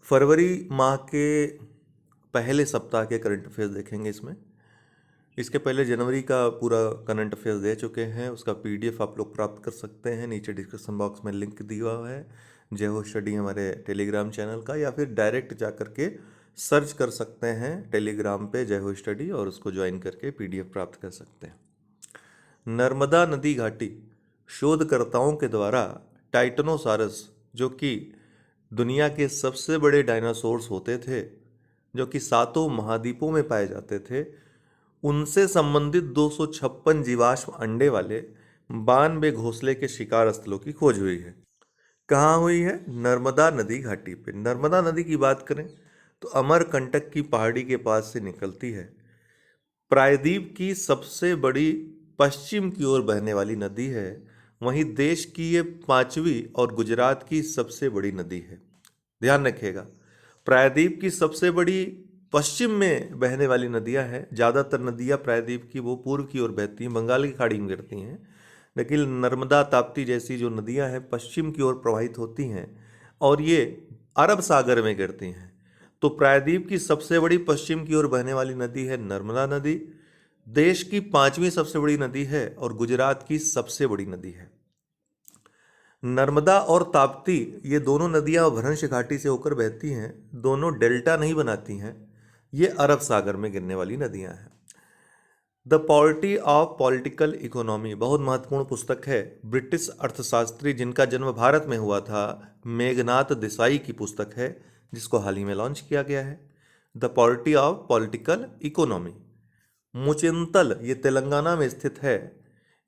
फरवरी माह के पहले सप्ताह के करंट अफेयर्स देखेंगे इसमें। इसके पहले जनवरी का पूरा करंट अफेयर्स दे चुके हैं, उसका पीडीएफ आप लोग प्राप्त कर सकते हैं। नीचे डिस्क्रिप्शन बॉक्स में लिंक दिया हुआ है जय हो स्टडी हमारे टेलीग्राम चैनल का, या फिर डायरेक्ट जा करके सर्च कर सकते हैं टेलीग्राम पे जय हो स्टडी और उसको ज्वाइन करके पीडीएफ प्राप्त कर सकते हैं। नर्मदा नदी घाटी शोधकर्ताओं के द्वारा टाइटनोसारस, जो कि दुनिया के सबसे बड़े डायनासोर्स होते थे, जो कि 7 महाद्वीपों में पाए जाते थे, उनसे संबंधित 256 जीवाश्म अंडे वाले 92 घोंसले के शिकार स्थलों की खोज हुई है। कहाँ हुई है? नर्मदा नदी घाटी पे। नर्मदा नदी की बात करें तो अमरकंटक की पहाड़ी के पास से निकलती है। प्रायद्वीप की सबसे बड़ी पश्चिम की ओर बहने वाली नदी है। वहीं देश की ये 5वीं और गुजरात की सबसे बड़ी नदी है। ध्यान रखिएगा, प्रायद्वीप की सबसे बड़ी पश्चिम में बहने वाली नदियां हैं। ज़्यादातर नदियां प्रायद्वीप की वो पूर्व की ओर बहती हैं, बंगाल की खाड़ी में गिरती हैं, लेकिन नर्मदा ताप्ती जैसी जो नदियां हैं पश्चिम की ओर प्रवाहित होती हैं और ये अरब सागर में गिरती हैं। तो प्रायद्वीप की सबसे बड़ी पश्चिम की ओर बहने वाली नदी है नर्मदा नदी, देश की 5वीं सबसे बड़ी नदी है और गुजरात की सबसे बड़ी नदी है। नर्मदा और ताप्ती ये दोनों नदियां भ्रंश घाटी से होकर बहती हैं, दोनों डेल्टा नहीं बनाती हैं, ये अरब सागर में गिरने वाली नदियां हैं। The polity of political economy बहुत महत्वपूर्ण पुस्तक है। ब्रिटिश अर्थशास्त्री जिनका जन्म भारत में हुआ था, मेघनाथ देसाई की पुस्तक है, जिसको हाल ही में लॉन्च किया गया है। The polity of political economy. Muchintal ये तेलंगाना में स्थित है।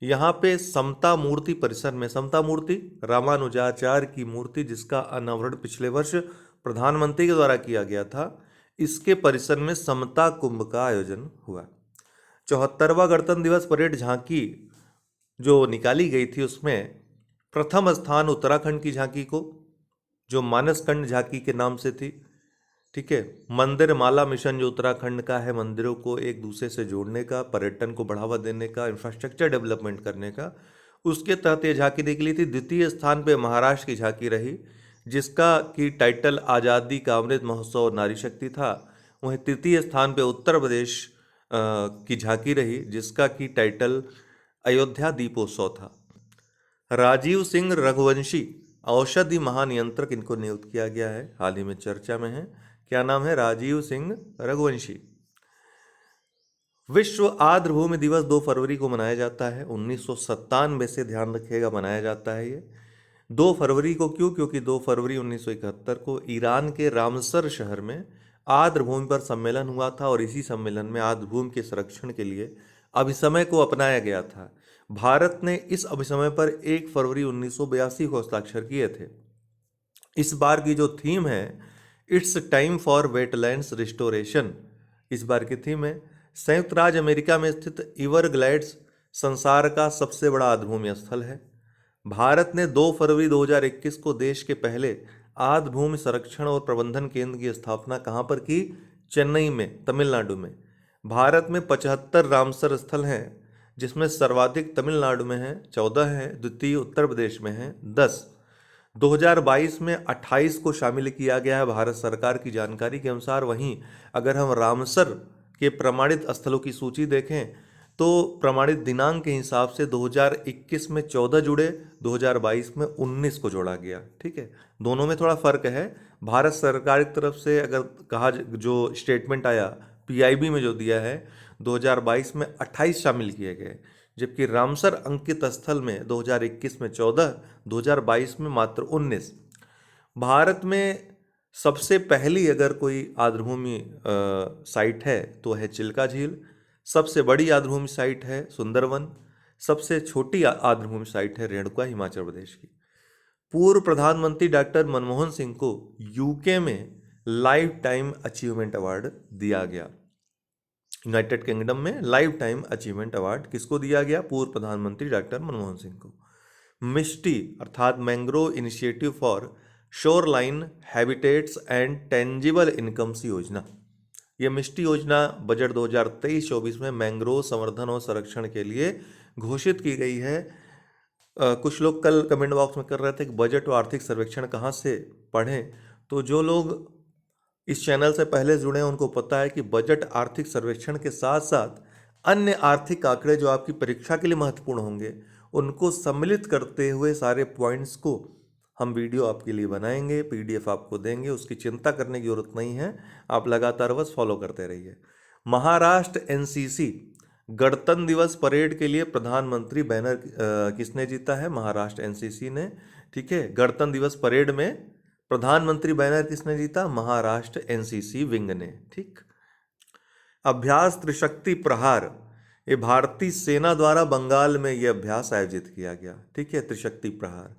यहाँ पे समता मूर्ति परिसर में, समता मूर्ति रामानुजाचार्य की मूर्ति जिसका अनावरण पिछले वर्ष प्रधानमंत्री के द्वारा किया गया था, इसके परिसर में समता कुंभ का आयोजन हुआ। 74वां गणतंत्र दिवस परेड झांकी जो निकाली गई थी, उसमें प्रथम स्थान उत्तराखंड की झांकी को, जो मानसखंड झांकी के नाम से थी, ठीक है। मंदिर माला मिशन जो उत्तराखंड का है, मंदिरों को एक दूसरे से जोड़ने का, पर्यटन को बढ़ावा देने का, इंफ्रास्ट्रक्चर डेवलपमेंट करने का, उसके तहत ये झांकी निकली थी। द्वितीय स्थान पे महाराष्ट्र की झांकी रही, जिसका की टाइटल आज़ादी का अमृत महोत्सव और नारी शक्ति था। वहीं तृतीय स्थान पे उत्तर प्रदेश की झांकी रही, जिसका की टाइटल अयोध्या दीपोत्सव था। राजीव सिंह रघुवंशी औषधि महानियंत्रक इनको नियुक्त किया गया है, हाल ही में चर्चा में है। क्या नाम है? राजीव सिंह रघुवंशी। विश्व आर्द्रभूमि दिवस 2 फरवरी को मनाया जाता है। 1997 से, ध्यान रखिएगा, मनाया जाता है ये 2 फरवरी को। क्यों? क्योंकि 2 फरवरी 1971 को ईरान के रामसर शहर में आर्द्रभूमि पर सम्मेलन हुआ था और इसी सम्मेलन में आर्द्रभूमि के संरक्षण के लिए अभिसमय को अपनाया गया था। भारत ने इस अभिसमय पर 1 फरवरी 1982 को हस्ताक्षर किए थे। इस बार की जो थीम है, it's time for wetlands restoration, इस बार की थीम है। संयुक्त राज्य अमेरिका में स्थित एवरग्लैड्स संसार का सबसे बड़ा आर्द्रभूमि स्थल है। भारत ने 2 फरवरी 2021 को देश के पहले आर्द्रभूमि संरक्षण और प्रबंधन केंद्र की स्थापना कहाँ पर की? चेन्नई में, तमिलनाडु में। भारत में 75 रामसर स्थल हैं, जिसमें सर्वाधिक तमिलनाडु में है, 14 हैं, द्वितीय उत्तर प्रदेश में है, 10। 2022 में 28 को शामिल किया गया है भारत सरकार की जानकारी के अनुसार। वहीं अगर हम रामसर के प्रमाणित स्थलों की सूची देखें तो प्रमाणित दिनांक के हिसाब से 2021 में 14 जुड़े, 2022 में 19 को जोड़ा गया, ठीक है। दोनों में थोड़ा फर्क है। भारत सरकार की तरफ से अगर कहा, जो स्टेटमेंट आया पीआईबी में जो दिया है, 2022 में 28 शामिल किए गए, जबकि रामसर अंकित स्थल में 2021 में 14, 2022 में मात्र 19। भारत में सबसे पहली अगर कोई आर्द्रभूमि साइट है तो है चिल्का झील। सबसे बड़ी आर्द्रभूमि साइट है सुंदरवन। सबसे छोटी आर्द्रभूमि साइट है रेणुका, हिमाचल प्रदेश की। पूर्व प्रधानमंत्री डॉक्टर मनमोहन सिंह को यूके में लाइफ टाइम अचीवमेंट अवार्ड दिया गया। यूनाइटेड किंगडम में लाइफ टाइम अचीवमेंट अवार्ड किसको दिया गया? पूर्व प्रधानमंत्री डॉक्टर मनमोहन सिंह को। मिस्टी अर्थात mangrove initiative for shoreline habitats and tangible incomes योजना, ये मिस्टी योजना बजट 2023-24 में मैंग्रोव संवर्धन और संरक्षण के लिए घोषित की गई है। कुछ लोग कल कमेंट बॉक्स में कर रहे थे कि बजट और आर्थिक सर्वेक्षण कहाँ से पढ़ें, तो जो लोग इस चैनल से पहले जुड़े हैं उनको पता है कि बजट आर्थिक सर्वेक्षण के साथ साथ अन्य आर्थिक आंकड़े जो आपकी परीक्षा के लिए महत्वपूर्ण होंगे उनको सम्मिलित करते हुए सारे पॉइंट्स को हम वीडियो आपके लिए बनाएंगे, पीडीएफ आपको देंगे, उसकी चिंता करने की जरूरत नहीं है। आप लगातार बस फॉलो करते रहिए। महाराष्ट्र एनसीसी गणतंत्र दिवस परेड के लिए प्रधानमंत्री बैनर किसने जीता है? महाराष्ट्र एनसीसी ने। ठीक है, गणतंत्र दिवस परेड में प्रधानमंत्री बैनर किसने जीता? महाराष्ट्र एनसीसी विंग ने। ठीक। अभ्यास त्रिशक्ति प्रहार, ये भारतीय सेना द्वारा बंगाल में यह अभ्यास आयोजित किया गया। ठीक है, त्रिशक्ति प्रहार।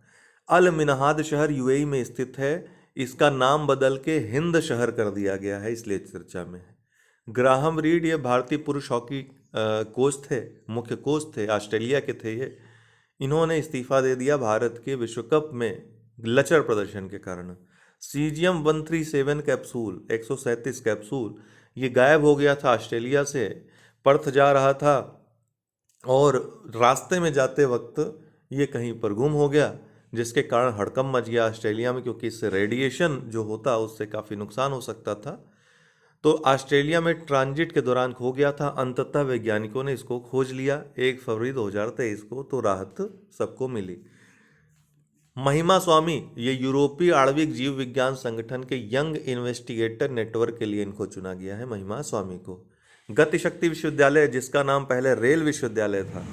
अल मिनहाद शहर यूएई में स्थित है, इसका नाम बदल के हिंद शहर कर दिया गया है, इसलिए चर्चा में है। ग्राहम रीड ये भारतीय पुरुष हॉकी कोच थे, मुख्य कोच थे, ऑस्ट्रेलिया के थे ये। इन्होंने इस्तीफा दे दिया भारत के विश्व कप में लचर प्रदर्शन के कारण। सीजियम 137 कैप्सूल, 137 कैप्सूल, ये गायब हो गया था ऑस्ट्रेलिया से, पर्थ जा रहा था और रास्ते में जाते वक्त ये कहीं पर गुम हो गया, जिसके कारण हड़कंप मच गया ऑस्ट्रेलिया में, क्योंकि इससे रेडिएशन जो होता उससे काफ़ी नुकसान हो सकता था। तो ऑस्ट्रेलिया में ट्रांजिट के दौरान खो गया था। अंततः वैज्ञानिकों ने इसको खोज लिया 1 फरवरी 2023 को, तो राहत सबको मिली। महिमा स्वामी ये यूरोपीय आणविक जीव विज्ञान संगठन के यंग इन्वेस्टिगेटर नेटवर्क के लिए इनको चुना गया है, महिमा स्वामी को। गतिशक्ति विश्वविद्यालय, जिसका नाम पहले रेल विश्वविद्यालय था,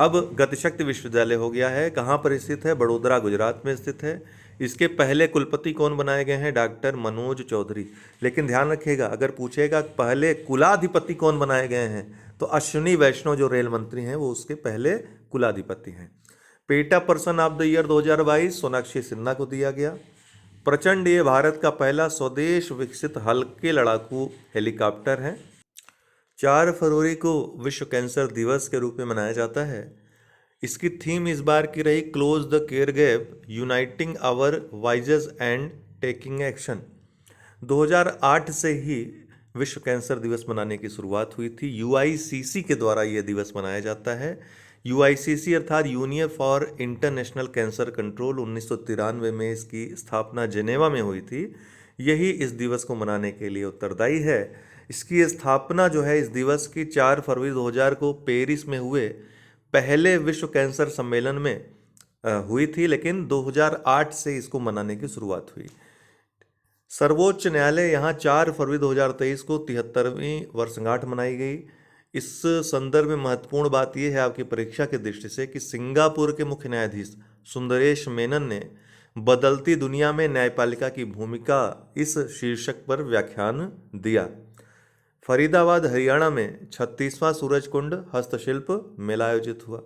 अब गतिशक्ति विश्वविद्यालय हो गया है। कहाँ पर स्थित है? बड़ोदरा, गुजरात में स्थित है। इसके पहले कुलपति कौन बनाए गए हैं? डॉक्टर मनोज चौधरी। लेकिन ध्यान रखिएगा, अगर पूछेगा पहले कुलाधिपति कौन बनाए गए हैं, तो अश्विनी वैष्णव जो रेल मंत्री हैं वो उसके पहले कुलाधिपति हैं। PETA person of the year 2022 Sonakshi Sinha को दिया गया। प्रचंड ये भारत का पहला स्वदेश विकसित हल्के लड़ाकू हेलीकॉप्टर है। 4 फरवरी को विश्व कैंसर दिवस के रूप में मनाया जाता है। इसकी थीम इस बार की रही close the care gap, uniting our voices and taking action. 2008 से ही विश्व कैंसर दिवस मनाने की शुरुआत हुई थी। यूआईसीसी के द्वारा यह दिवस मनाया जाता है। यूआईसीसी अर्थात union for international cancer control, 1993 में इसकी स्थापना जिनेवा में हुई थी। यही इस दिवस को मनाने के लिए उत्तरदायी है। इसकी स्थापना जो है इस दिवस की 4 फरवरी 2000 को पेरिस में हुए पहले विश्व कैंसर सम्मेलन में हुई थी, लेकिन 2008 से इसको मनाने की शुरुआत हुई। सर्वोच्च न्यायालय यहाँ 4 फरवरी 2023 को 73वीं वर्षगांठ मनाई गई। इस संदर्भ में महत्वपूर्ण बात यह है आपकी परीक्षा की दृष्टि से कि सिंगापुर के मुख्य न्यायाधीश सुंदरेश मेनन ने बदलती दुनिया में न्यायपालिका की भूमिका इस शीर्षक पर व्याख्यान दिया। फरीदाबाद हरियाणा में 36वां सूरजकुंड हस्तशिल्प मेला आयोजित हुआ।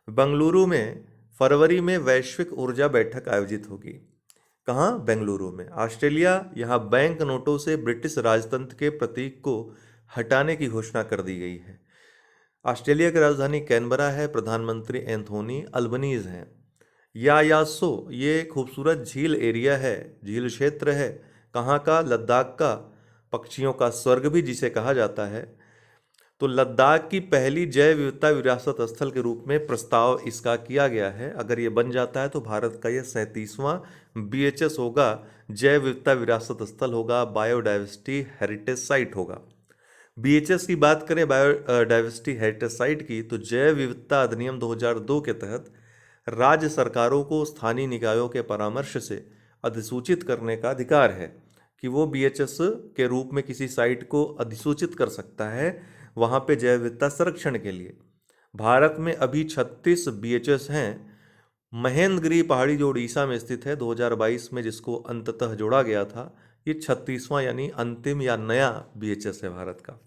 बेंगलुरु में फरवरी में वैश्विक ऊर्जा बैठक आयोजित होगी। कहाँ? बेंगलुरु में। ऑस्ट्रेलिया यहाँ बैंक नोटों से ब्रिटिश राजतंत्र के प्रतीक को हटाने की घोषणा कर दी गई है। ऑस्ट्रेलिया की राजधानी कैनबरा है, प्रधानमंत्री एंथोनी अल्बनीज हैं। यासो ये खूबसूरत झील एरिया है, झील क्षेत्र है। कहाँ का? लद्दाख का, पक्षियों का स्वर्ग भी जिसे कहा जाता है। तो लद्दाख की पहली जैव विविधता विरासत स्थल के रूप में प्रस्ताव इसका किया गया है। अगर ये बन जाता है तो भारत का यह 37वां बीएचएस होगा, जैव विविधता विरासत स्थल होगा, बायोडाइवर्सिटी हेरिटेज साइट होगा। बीएचएस की बात करें, बायोडाइवर्सिटी हेरिटेज साइट की, तो जैव विविधता अधिनियम 2002 के तहत राज्य सरकारों को स्थानीय निकायों के परामर्श से अधिसूचित करने का अधिकार है कि वो बीएचएस के रूप में किसी साइट को अधिसूचित कर सकता है वहाँ पे जैव विविधता संरक्षण के लिए। भारत में अभी 36 बीएचएस हैं। महेंद्रगिरी पहाड़ी जो उड़ीसा में स्थित है, 2022 में जिसको अंततः जोड़ा गया था, ये 36वां यानी अंतिम या नया बीएचएस है भारत का।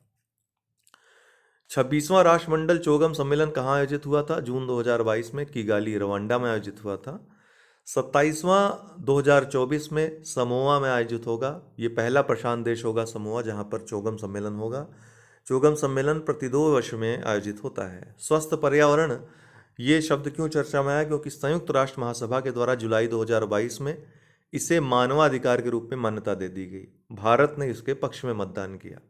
26वां राष्ट्रमंडल चोगम सम्मेलन कहाँ आयोजित हुआ था? जून 2022 में किगाली, रवांडा में आयोजित हुआ था। 27वां 2024 में समोआ में आयोजित होगा। ये पहला प्रशांत देश होगा समोआ जहाँ पर चोगम सम्मेलन होगा। चोगम सम्मेलन प्रति 2 वर्ष में आयोजित होता है। स्वस्थ पर्यावरण, ये शब्द क्यों चर्चा में आया? क्योंकि संयुक्त राष्ट्र महासभा के द्वारा जुलाई 2022 में इसे मानवाधिकार के रूप में मान्यता दे दी गई। भारत ने इसके पक्ष में मतदान किया।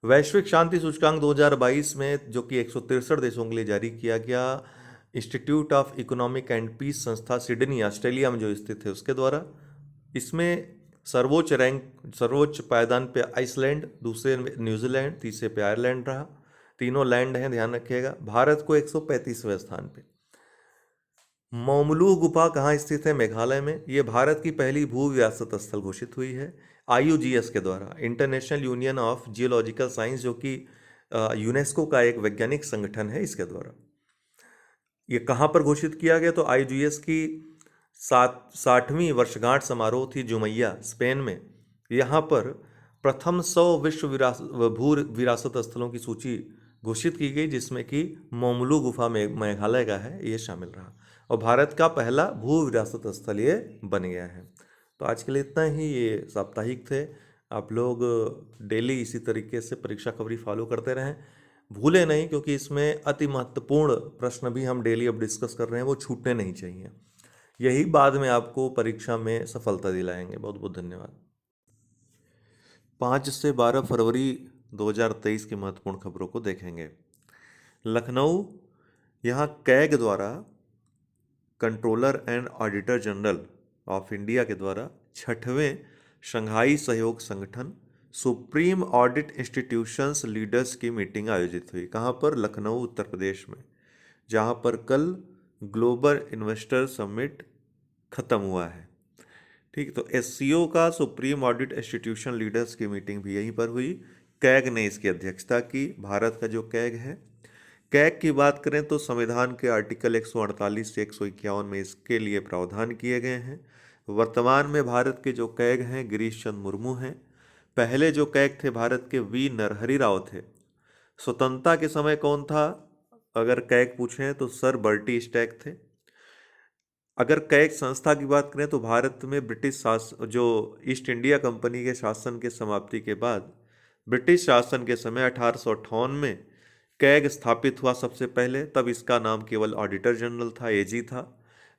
वैश्विक शांति सूचकांक 2022 में, जो कि 163 देशों के लिए जारी किया गया, institute of economic and peace संस्था सिडनी ऑस्ट्रेलिया में जो स्थित है उसके द्वारा, इसमें सर्वोच्च पायदान पे आइसलैंड, दूसरे में न्यूजीलैंड, तीसरे पे आयरलैंड रहा। तीनों लैंड हैं, ध्यान रखिएगा। भारत को 135वें स्थान पे। मौमलू गुफा कहाँ स्थित है? मेघालय में। ये भारत की पहली भू विरासत स्थल घोषित हुई है आईयूजीएस के द्वारा, international union of geological science, जो कि यूनेस्को का एक वैज्ञानिक संगठन है, इसके द्वारा। ये कहाँ पर घोषित किया गया? तो आईयूजीएस की 60वीं वर्षगांठ समारोह थी जुमैया, स्पेन में। यहाँ पर प्रथम 100 विश्व भू विरासत स्थलों की सूची घोषित की गई, जिसमें कि मोमलू गुफा में मेघालय का है, ये शामिल रहा और भारत का पहला भू विरासत स्थल ये बन गया है। तो आज के लिए इतना ही। ये साप्ताहिक थे। आप लोग डेली इसी तरीके से परीक्षा खबरी फॉलो करते रहें, भूले नहीं, क्योंकि इसमें अति महत्वपूर्ण प्रश्न भी हम डेली अब डिस्कस कर रहे हैं, वो छूटने नहीं चाहिए। यही बाद में आपको परीक्षा में सफलता दिलाएंगे। बहुत बहुत धन्यवाद। 5 से 12 फरवरी 2023 की महत्वपूर्ण खबरों को देखेंगे। लखनऊ, यहाँ कैग द्वारा, controller and auditor general of India के द्वारा 6वें शंघाई सहयोग संगठन सुप्रीम ऑडिट इंस्टीट्यूशंस लीडर्स की मीटिंग आयोजित हुई। कहाँ पर? लखनऊ, उत्तर प्रदेश में, जहाँ पर कल ग्लोबल इन्वेस्टर समिट खत्म हुआ है। ठीक, तो एससीओ का, सुप्रीम ऑडिट इंस्टीट्यूशन लीडर्स की मीटिंग भी यहीं पर हुई। कैग ने इसकी अध्यक्षता की। भारत का जो कैग है, कैग की बात करें तो संविधान के आर्टिकल 148 से 151 में इसके लिए प्रावधान किए गए हैं। वर्तमान में भारत के जो कैग हैं गिरीश चंद्र मुर्मू हैं। पहले जो कैग थे भारत के वी नरहरि राव थे। स्वतंत्रता के समय कौन था? अगर कैग पूछें तो सर बर्टी स्टैक थे। अगर कैग संस्था की बात करें तो भारत में ब्रिटिश शासन, जो ईस्ट इंडिया कंपनी के शासन के समाप्ति के बाद ब्रिटिश शासन के समय 1858 में कैग स्थापित हुआ सबसे पहले। तब इसका नाम केवल ऑडिटर जनरल था, एजी था।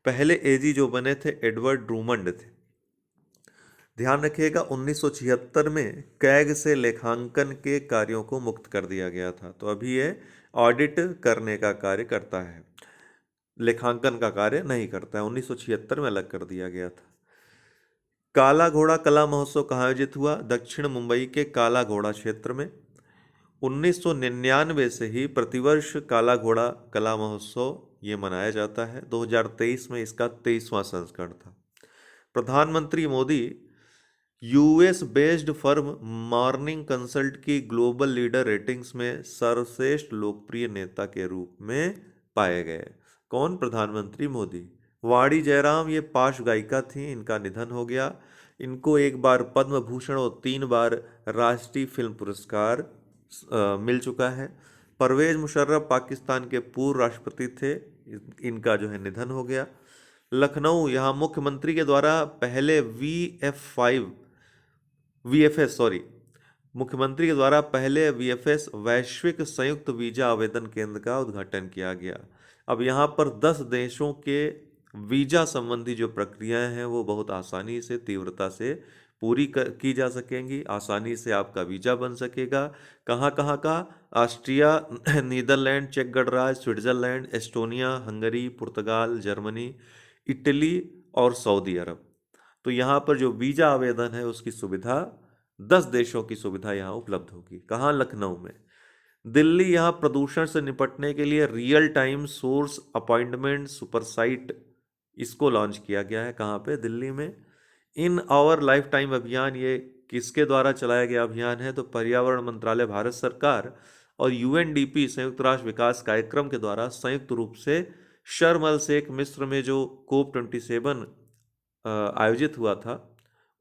पहले एजी जो बने थे एडवर्ड ड्रूमंड थे। ध्यान रखिएगा, 1976 में कैग से लेखांकन के कार्यों को मुक्त कर दिया गया था। तो अभी ये ऑडिट करने का कार्य करता है, लेखांकन का कार्य नहीं करता है। 1976 में अलग कर दिया गया था। काला घोड़ा कला महोत्सव कहाँ आयोजित हुआ? दक्षिण मुंबई के काला घोड़ा क्षेत्र में। 1999 से ही प्रतिवर्ष काला घोड़ा कला महोत्सव ये मनाया जाता है। 2023 में इसका 23वां संस्करण था। प्रधानमंत्री Modi US based firm morning consult की ग्लोबल लीडर रेटिंग्स में सर्वश्रेष्ठ लोकप्रिय नेता के रूप में पाए गए। कौन? प्रधानमंत्री मोदी। वाणी जयराम ये पार्श्व गायिका थी, इनका निधन हो गया। इनको एक बार पद्म भूषण और 3 बार राष्ट्रीय फिल्म पुरस्कार मिल चुका है। परवेज मुशर्रफ पाकिस्तान के पूर्व राष्ट्रपति थे, इनका जो है निधन हो गया। लखनऊ, यहाँ मुख्यमंत्री के द्वारा पहले मुख्यमंत्री के द्वारा पहले वीएफएस वैश्विक संयुक्त वीजा आवेदन केंद्र का उद्घाटन किया गया। अब यहाँ पर 10 देशों के वीजा संबंधी जो प्रक्रियाएं हैं वो बहुत आसानी से, तीव्रता से पूरी की जा सकेंगी। आसानी से आपका वीजा बन सकेगा। कहाँ कहाँ का? ऑस्ट्रिया, नीदरलैंड, चेक गणराज्य, स्विट्जरलैंड, एस्टोनिया, हंगरी, पुर्तगाल, जर्मनी, इटली और सऊदी अरब। तो यहाँ पर जो वीजा आवेदन है उसकी सुविधा, 10 देशों की सुविधा यहाँ उपलब्ध होगी। कहाँ? लखनऊ में। दिल्ली, यहाँ प्रदूषण से निपटने के लिए रियल टाइम सोर्स अपॉइंटमेंट सुपरसाइट, इसको लॉन्च किया गया है। कहाँ पे? दिल्ली में। इन आवर लाइफ टाइम अभियान, ये किसके द्वारा चलाया गया अभियान है? तो पर्यावरण मंत्रालय, भारत सरकार और यूएनडीपी संयुक्त राष्ट्र विकास कार्यक्रम के द्वारा संयुक्त रूप से शर्म अल शेख मिस्र में जो COP27 आयोजित हुआ था,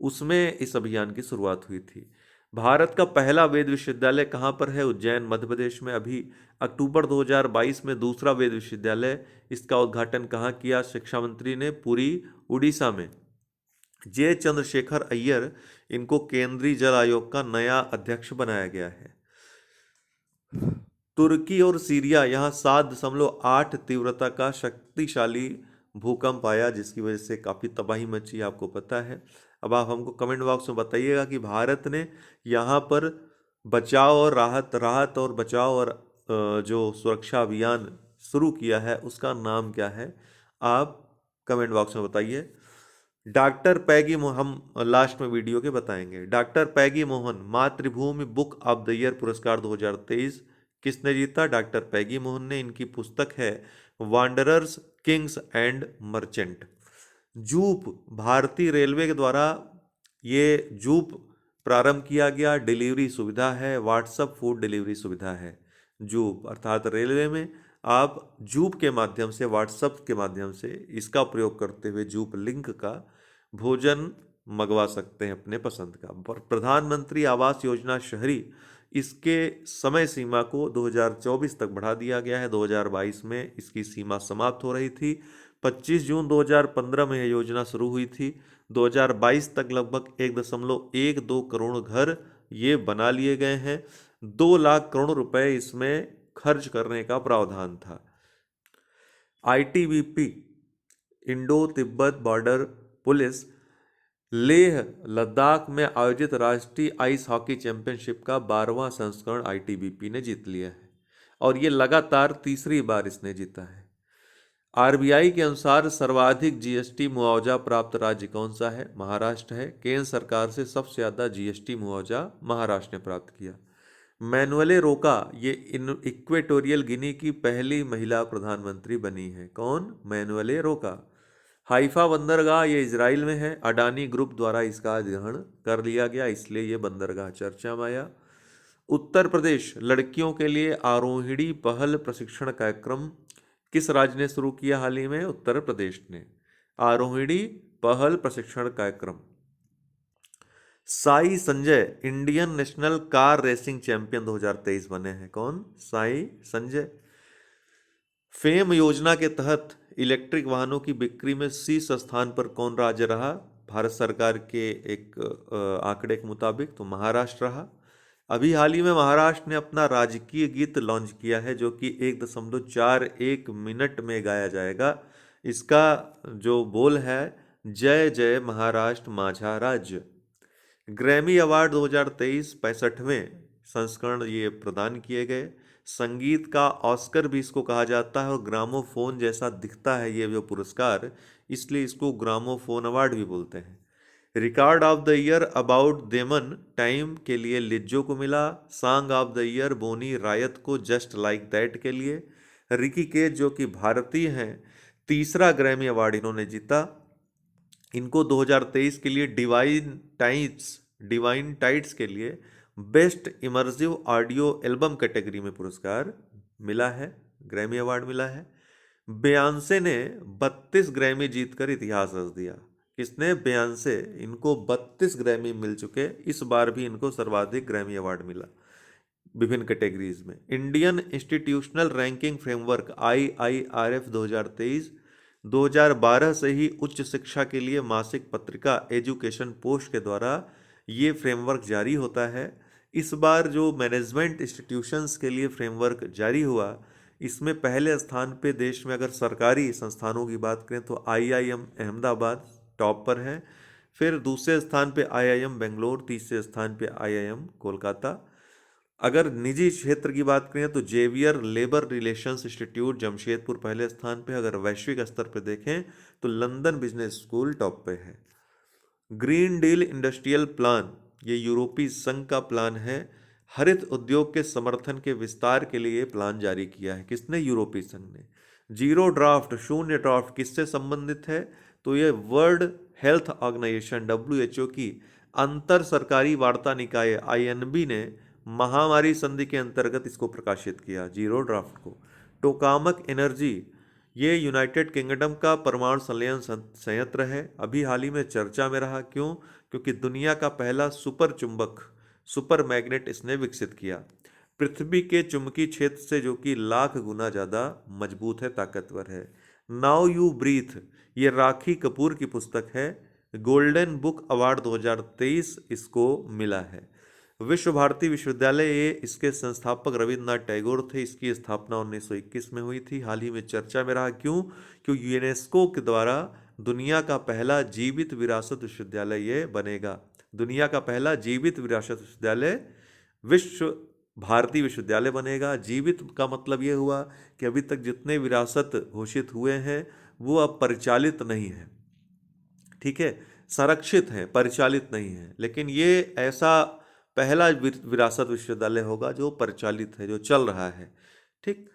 उसमें इस अभियान की शुरुआत हुई थी। भारत का पहला वेद विश्वविद्यालय कहाँ पर है? उज्जैन, मध्य प्रदेश में। अभी अक्टूबर 2022 में दूसरा वेद विश्वविद्यालय, इसका उद्घाटन कहाँ किया शिक्षा मंत्री ने? पुरी, उड़ीसा में। जे चंद्रशेखर अय्यर, इनको केंद्रीय जल आयोग का नया अध्यक्ष बनाया गया है। तुर्की और सीरिया, यहाँ 7.8 तीव्रता का शक्तिशाली भूकंप आया, जिसकी वजह से काफ़ी तबाही मची, आपको पता है। अब आप हमको कमेंट बॉक्स में बताइएगा कि भारत ने यहाँ पर बचाव और राहत और बचाव और जो सुरक्षा अभियान शुरू किया है उसका नाम क्या है? आप कमेंट बॉक्स में बताइए। डॉक्टर पैगी हम लास्ट में वीडियो के बताएंगे। डॉक्टर पैगी मोहन मातृभूमि बुक ऑफ द ईयर पुरस्कार 2023 किसने जीता? डॉक्टर पैगी मोहन ने। इनकी पुस्तक है Wanderers Kings and merchant. Zoop, भारतीय रेलवे के द्वारा ये जूप प्रारंभ किया गया डिलीवरी सुविधा है, व्हाट्सएप फूड डिलीवरी सुविधा है। जूप अर्थात रेलवे में आप जूप के माध्यम से, व्हाट्सएप के माध्यम से इसका प्रयोग करते हुए जूप लिंक का भोजन मंगवा सकते हैं अपने पसंद का। प्रधानमंत्री आवास योजना शहरी, इसके समय सीमा को 2024 तक बढ़ा दिया गया है। 2022 में इसकी सीमा समाप्त हो रही थी। 25 जून 2015 में यह योजना शुरू हुई थी। 2022 तक लगभग 1.12 करोड़ घर ये बना लिए गए हैं। 2 लाख करोड़ रुपए इसमें खर्च करने का प्रावधान था। ITBP, Indo Tibet border police, Leh Ladakh में आयोजित राष्ट्रीय आइस हॉकी चैंपियनशिप का 12वां संस्करण आईटीबीपी ने जीत लिया है और ये लगातार तीसरी बार इसने जीता है। आरबीआई के अनुसार सर्वाधिक जीएसटी मुआवजा प्राप्त राज्य कौन सा है? महाराष्ट्र है। केंद्र सरकार से सबसे ज्यादा जीएसटी मुआवजा महाराष्ट्र ने प्राप्त किया। मैनुअले रोका, ये इक्वेटोरियल गिनी की पहली महिला प्रधानमंत्री बनी है। कौन? मैनुअले रोका। हाइफा बंदरगाह ये इजराइल में है। अडानी ग्रुप द्वारा इसका अधिग्रहण कर लिया गया, इसलिए ये बंदरगाह चर्चा में आया। उत्तर प्रदेश, लड़कियों के लिए आरोहिणी पहल प्रशिक्षण कार्यक्रम किस राज्य ने शुरू किया हाल ही में? उत्तर प्रदेश ने। आरोहिणी पहल प्रशिक्षण कार्यक्रम। Sai Sanjay Indian national car racing champion 2023 बने हैं। कौन? साई संजय। फेम योजना के तहत इलेक्ट्रिक वाहनों की बिक्री में शीर्ष स्थान पर कौन राज्य रहा? भारत सरकार के एक आंकड़े के मुताबिक तो महाराष्ट्र रहा। अभी हाल ही में महाराष्ट्र ने अपना राजकीय गीत लॉन्च किया है जो कि 1.41 मिनट में गाया जाएगा। इसका जो बोल है, जय जय महाराष्ट्र माझा राज्य। ग्रैमी अवार्ड 2023 65वें संस्करण ये प्रदान किए गए। संगीत का ऑस्कर भी इसको कहा जाता है और ग्रामोफोन जैसा दिखता है ये जो पुरस्कार, इसलिए इसको ग्रामोफोन अवार्ड भी बोलते हैं। Record of the year about damn time के लिए लिज्जो को मिला। Song of the year Bonnie Raitt को जस्ट लाइक दैट के लिए। रिकी केज जो कि भारतीय हैं, तीसरा ग्रैमी अवार्ड इन्होंने जीता। इनको 2023 के लिए डिवाइन टाइट्स के लिए best immersive audio album category में पुरस्कार मिला है, ग्रैमी अवार्ड मिला है। बेयॉन्से ने 32 ग्रैमी जीतकर इतिहास रच दिया। किसने? बेयॉन्से। इनको 32 ग्रैमी मिल चुके, इस बार भी इनको सर्वाधिक ग्रैमी अवार्ड मिला विभिन्न कैटेगरीज में। Indian institutional ranking framework IIRF 2023 2012 से ही उच्च शिक्षा के लिए मासिक पत्रिका एजुकेशन पोस्ट के द्वारा ये फ्रेमवर्क जारी होता है। इस बार जो मैनेजमेंट इंस्टीट्यूशंस के लिए फ्रेमवर्क जारी हुआ, इसमें पहले स्थान पे देश में अगर सरकारी संस्थानों की बात करें तो IIM अहमदाबाद टॉप पर है। फिर दूसरे स्थान पे IIM बेंगलोर, तीसरे स्थान पे IIM कोलकाता। अगर निजी क्षेत्र की बात करें तो Xavier labour relations institute Jamshedpur पहले स्थान पे। अगर वैश्विक स्तर पे देखें तो लंदन बिजनेस स्कूल टॉप पे है। ग्रीन डील इंडस्ट्रियल प्लान, ये यूरोपीय संघ का प्लान है। हरित उद्योग के समर्थन के विस्तार के लिए प्लान जारी किया है। किसने? यूरोपीय संघ ने। जीरो ड्राफ्ट, शून्य ड्राफ्ट किससे संबंधित है? तो ये वर्ल्ड हेल्थ ऑर्गेनाइजेशन WHO की अंतर सरकारी वार्ता निकाय INB ने महामारी संधि के अंतर्गत इसको प्रकाशित किया, जीरो ड्राफ्ट को। टोकामक एनर्जी, ये यूनाइटेड किंगडम का परमाणु संलयन संयंत्र है। अभी हाल ही में चर्चा में रहा। क्यों? क्योंकि दुनिया का पहला सुपर चुंबक, सुपर मैग्नेट इसने विकसित किया पृथ्वी के चुंबकीय क्षेत्र से, जो कि लाख गुना ज़्यादा मजबूत है, ताकतवर है। नाउ यू ब्रीथ, ये राखी कपूर की पुस्तक है। गोल्डन बुक अवार्ड 2023 इसको मिला है। विश्व भारती विश्वविद्यालय, ये इसके संस्थापक रविन्द्रनाथ टैगोर थे। इसकी स्थापना 1921 में हुई थी। हाल ही में चर्चा में रहा। क्यों? क्योंकि यूनेस्को के द्वारा दुनिया का पहला जीवित विरासत विश्वविद्यालय ये बनेगा। दुनिया का पहला जीवित विरासत विश्वविद्यालय विश्व भारती विश्वविद्यालय बनेगा। जीवित का मतलब ये हुआ कि अभी तक जितने विरासत घोषित हुए हैं वो अब परिचालित नहीं है। ठीक है, संरक्षित हैं, परिचालित नहीं है, लेकिन ये ऐसा पहला विरासत विश्वविद्यालय होगा जो परिचालित है, जो चल रहा है। ठीक,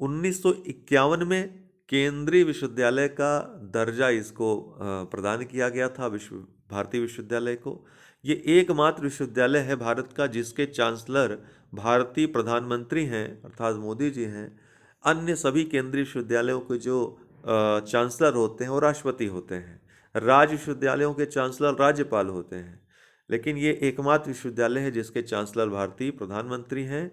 1951 में केंद्रीय विश्वविद्यालय का दर्जा इसको प्रदान किया गया था, भारतीय विश्वविद्यालय को। ये एकमात्र विश्वविद्यालय है भारत का जिसके चांसलर भारतीय प्रधानमंत्री हैं, अर्थात मोदी जी हैं। अन्य सभी केंद्रीय विश्वविद्यालयों के जो चांसलर होते हैं वो राष्ट्रपति होते हैं। राज्य विश्वविद्यालयों के चांसलर राज्यपाल होते हैं, लेकिन ये एकमात्र विश्वविद्यालय है जिसके चांसलर भारतीय प्रधानमंत्री हैं।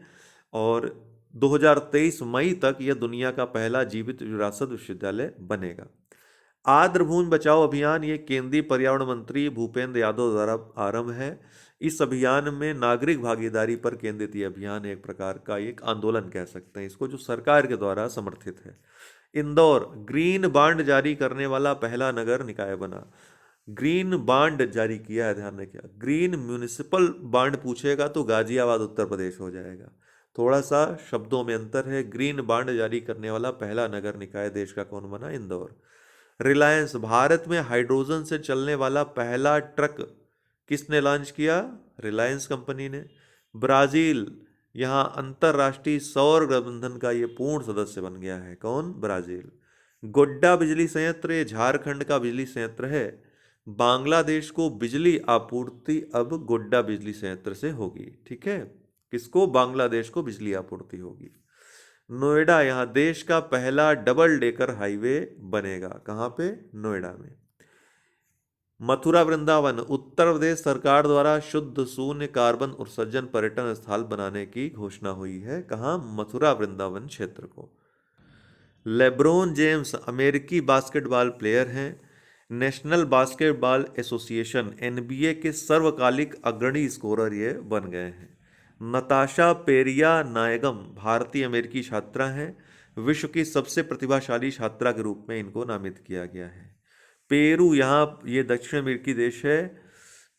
और 2023 मई तक यह दुनिया का पहला जीवित विरासत विश्वविद्यालय बनेगा। आर्द्रभूमि बचाओ अभियान ये केंद्रीय पर्यावरण मंत्री भूपेंद्र यादव द्वारा आरंभ है। इस अभियान में नागरिक भागीदारी पर केंद्रित ये अभियान एक प्रकार का एक आंदोलन कह सकते हैं इसको, जो सरकार के द्वारा समर्थित है। इंदौर ग्रीन बांड जारी करने वाला पहला नगर निकाय बना। ग्रीन बांड जारी किया है, ध्यान रखिएगा। ग्रीन म्यूनिसिपल बांड पूछेगा तो गाजियाबाद उत्तर प्रदेश हो जाएगा, थोड़ा सा शब्दों में अंतर है। ग्रीन बांड जारी करने वाला पहला नगर निकाय देश का कौन बना? इंदौर। रिलायंस भारत में हाइड्रोजन से चलने वाला पहला ट्रक किसने लॉन्च किया? रिलायंस कंपनी ने। ब्राजील यहाँ अंतरराष्ट्रीय सौर गठबंधन का ये पूर्ण सदस्य बन गया है। कौन? ब्राजील। गोड्डा बिजली संयंत्र ये झारखंड का बिजली संयंत्र है। बांग्लादेश को बिजली आपूर्ति अब गोड्डा बिजली संयंत्र से होगी। ठीक है, किसको? बांग्लादेश को बिजली आपूर्ति होगी। नोएडा यहाँ देश का पहला डबल डेकर हाईवे बनेगा। कहाँ पे? नोएडा में। मथुरा वृंदावन उत्तर प्रदेश सरकार द्वारा शुद्ध शून्य कार्बन उत्सर्जन पर्यटन स्थल बनाने की घोषणा हुई है। कहाँ? मथुरा वृंदावन क्षेत्र को। लेब्रोन जेम्स अमेरिकी बास्केटबॉल प्लेयर हैं। नेशनल बास्केटबॉल एसोसिएशन एनबीए के सर्वकालिक अग्रणी स्कोरर ये बन गए हैं। नताशा पेरिया नायगम भारतीय अमेरिकी छात्रा हैं। विश्व की सबसे प्रतिभाशाली छात्रा के रूप में इनको नामित किया गया है। पेरू यहाँ ये दक्षिण अमेरिकी देश है।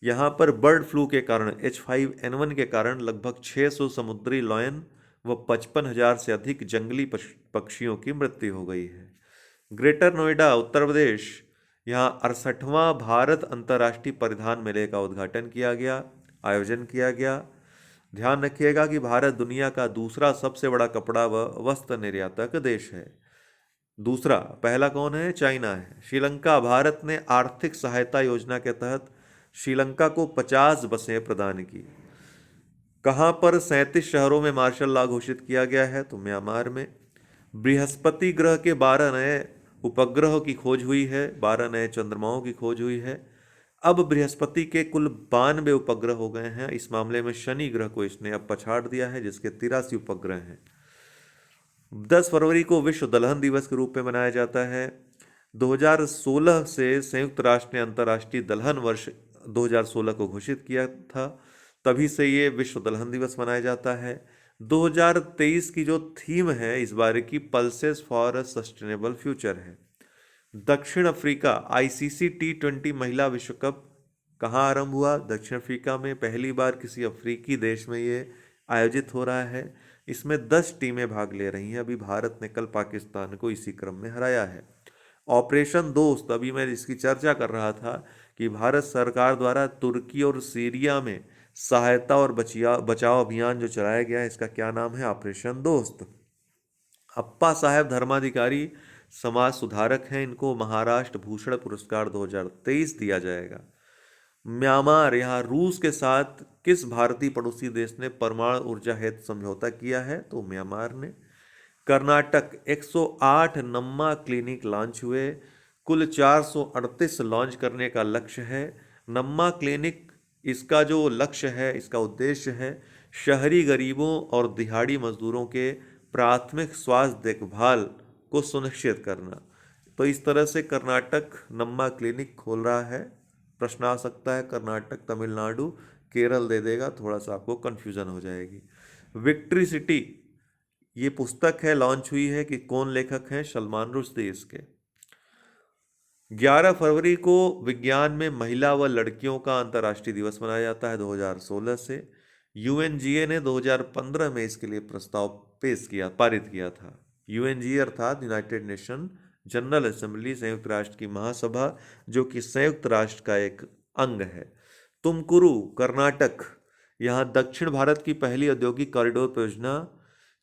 यहाँ पर बर्ड फ्लू के कारण H5N1 के कारण लगभग 600 समुद्री लॉयन व 55,000 से अधिक जंगली पक्षियों की मृत्यु हो गई है। ग्रेटर नोएडा उत्तर प्रदेश यहाँ 68वां भारत अंतर्राष्ट्रीय परिधान मेले का उद्घाटन किया गया, आयोजन किया गया। ध्यान रखिएगा कि भारत दुनिया का दूसरा सबसे बड़ा कपड़ा व वस्त्र निर्यातक देश है। दूसरा, पहला कौन है? चाइना है। श्रीलंका भारत ने आर्थिक सहायता योजना के तहत श्रीलंका को 50 बसें प्रदान की। कहाँ पर? 37 शहरों में मार्शल लॉ घोषित किया गया है, तो म्यांमार में। बृहस्पति ग्रह के 12 नए उपग्रहों की खोज हुई है, 12 नए चंद्रमाओं की खोज हुई है। अब बृहस्पति के कुल 92 उपग्रह हो गए हैं। इस मामले में शनि ग्रह को इसने अब पछाड़ दिया है, जिसके 83 उपग्रह हैं। 10 फरवरी को विश्व दलहन दिवस के रूप में मनाया जाता है। 2016 से संयुक्त राष्ट्र ने अंतर्राष्ट्रीय दलहन वर्ष 2016 को घोषित किया था, तभी से ये विश्व दलहन दिवस मनाया जाता है। 2023 की जो थीम है इस बार की pulses for a sustainable future है। दक्षिण अफ्रीका आईसीसी T20 महिला विश्व कप कहाँ आरंभ हुआ? दक्षिण अफ्रीका में। पहली बार किसी अफ्रीकी देश में ये आयोजित हो रहा है। इसमें 10 टीमें भाग ले रही हैं। अभी भारत ने कल पाकिस्तान को इसी क्रम में हराया है। ऑपरेशन दोस्त, अभी मैं इसकी चर्चा कर रहा था कि भारत सरकार द्वारा तुर्की और सीरिया में सहायता और बचाव अभियान जो चलाया गया है, इसका क्या नाम है? ऑपरेशन दोस्त। अप्पा साहेब धर्माधिकारी समाज सुधारक हैं, इनको महाराष्ट्र भूषण पुरस्कार 2023 दिया जाएगा। म्यांमार यहाँ रूस के साथ किस भारतीय पड़ोसी देश ने परमाणु ऊर्जा हेतु समझौता किया है? तो म्यांमार ने। कर्नाटक 108 नम्मा क्लिनिक लॉन्च हुए। कुल 438 लॉन्च करने का लक्ष्य है। नम्मा क्लिनिक इसका जो लक्ष्य है, इसका उद्देश्य है शहरी गरीबों और दिहाड़ी मजदूरों के प्राथमिक स्वास्थ्य देखभाल को सुनिश्चित करना। तो इस तरह से कर्नाटक नम्मा क्लिनिक खोल रहा है। प्रश्न आ सकता है कर्नाटक, तमिलनाडु, केरल दे देगा, थोड़ा सा आपको कन्फ्यूजन हो जाएगी। विक्ट्री सिटी ये पुस्तक है, लॉन्च हुई है, कि कौन लेखक हैं? सलमान रुश्दी इसके। 11 फरवरी को विज्ञान में महिला व लड़कियों का अंतर्राष्ट्रीय दिवस मनाया जाता है 2016 से। यूएनजीए ने 2015 में इसके लिए प्रस्ताव पारित किया था। यूएनजीए अर्थात यूनाइटेड नेशन जनरल असेंबली संयुक्त राष्ट्र की महासभा, जो कि संयुक्त राष्ट्र का एक अंग है। तुमकुरू कर्नाटक, यहाँ दक्षिण भारत की पहली औद्योगिक कॉरिडोर परियोजना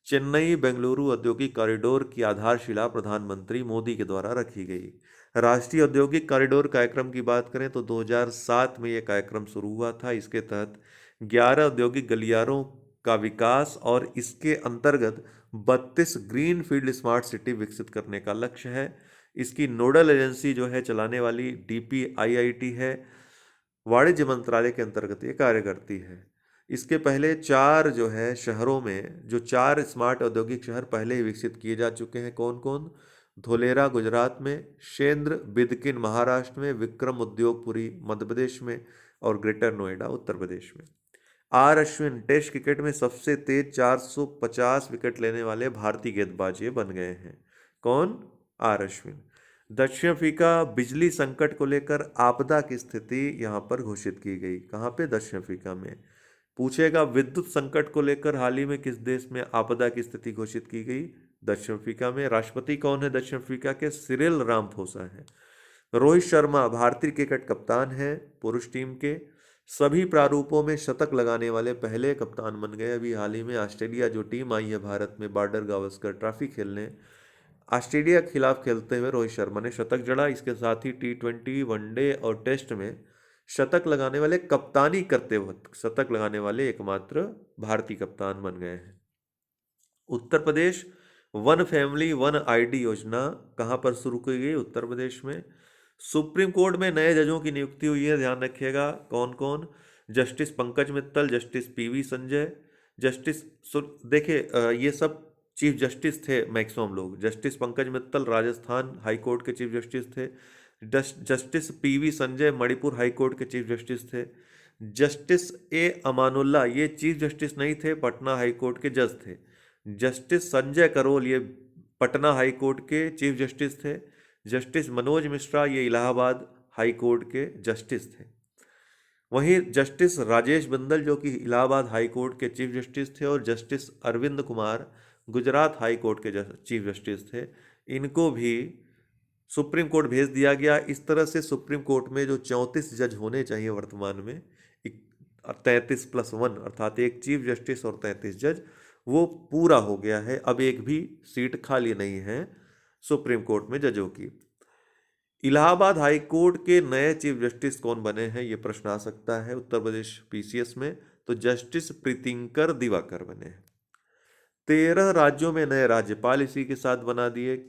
चेन्नई बेंगलुरु औद्योगिक कॉरिडोर की आधारशिला प्रधानमंत्री मोदी के द्वारा रखी गई। राष्ट्रीय औद्योगिक कॉरिडोर कार्यक्रम की बात करें तो 2007 में यह कार्यक्रम शुरू हुआ था। इसके तहत 11 औद्योगिक गलियारों का विकास और इसके अंतर्गत 32 ग्रीन फील्ड स्मार्ट सिटी विकसित करने का लक्ष्य है। इसकी नोडल एजेंसी जो है चलाने वाली DPIIT है, वाणिज्य मंत्रालय के अंतर्गत ये कार्य करती है। इसके पहले 4 जो है शहरों में जो 4 स्मार्ट औद्योगिक शहर पहले ही विकसित किए जा चुके हैं। कौन कौन? धोलेरा गुजरात में, शेंद्र बिदकिन महाराष्ट्र में, विक्रम उद्योगपुरी मध्य प्रदेश में और ग्रेटर नोएडा उत्तर प्रदेश में। आर अश्विन टेस्ट क्रिकेट में सबसे तेज 450 विकेट लेने वाले भारतीय गेंदबाज ये बन गए हैं। कौन? आर अश्विन। दक्षिण अफ्रीका बिजली संकट को लेकर आपदा की स्थिति यहाँ पर घोषित की गई। कहाँ पे? दक्षिण अफ्रीका में। पूछेगा विद्युत संकट को लेकर हाल ही में किस देश में आपदा की स्थिति घोषित की गई? दक्षिण अफ्रीका में। राष्ट्रपति कौन है दक्षिण अफ्रीका के? सिरिल रामाफोसा है। रोहित शर्मा भारतीय क्रिकेट कप्तान है पुरुष टीम के। सभी प्रारूपों में शतक लगाने वाले पहले कप्तान बन गए। अभी हाल ही में ऑस्ट्रेलिया जो टीम आई है भारत में बॉर्डर गावस्कर ट्रॉफी खेलने, ऑस्ट्रेलिया के खिलाफ खेलते हुए रोहित शर्मा ने शतक जड़ा। इसके साथ ही T20 वनडे और टेस्ट में शतक लगाने वाले, कप्तानी करते वक्त शतक लगाने वाले एकमात्र भारतीय कप्तान बन गए हैं। Uttar Pradesh one family one ID योजना कहाँ पर शुरू की गई? उत्तर प्रदेश में। सुप्रीम कोर्ट में नए जजों की नियुक्ति हुई है, ध्यान रखिएगा। कौन कौन? Justice Pankaj Mittal, justice PV Sanjay, justice देखिए ये सब चीफ जस्टिस थे मैक्सिमम लोग। Justice Pankaj Mittal Rajasthan high court के चीफ जस्टिस थे। Justice PV Sanjay Manipur high court के चीफ जस्टिस थे। जस्टिस A अमानुल्लाह ये चीफ जस्टिस नहीं थे, पटना हाई कोर्ट के जज थे। जस्टिस संजय करोल ये पटना हाई कोर्ट के चीफ जस्टिस थे। जस्टिस मनोज मिश्रा ये इलाहाबाद हाई कोर्ट के जस्टिस थे। वहीं जस्टिस राजेश बिंदल जो कि इलाहाबाद हाई कोर्ट के चीफ जस्टिस थे और justice Arvind Kumar Gujarat high court के चीफ जस्टिस थे। इनको भी सुप्रीम कोर्ट भेज दिया गया। इस तरह से सुप्रीम कोर्ट में जो 34 जज होने चाहिए वर्तमान में 33+1 अर्थात एक चीफ जस्टिस और 33 जज, वो पूरा हो गया है। अब एक भी सीट खाली नहीं है सुप्रीम कोर्ट में जजों की। इलाहाबाद हाई कोर्ट के नए चीफ जस्टिस कौन बने हैं, ये प्रश्न आ सकता है उत्तर प्रदेश PCS में। तो जस्टिस प्रीतिंकर दिवाकर बने हैं। 13 राज्यों में नए राज्यपाल इसी के साथ बना दिए।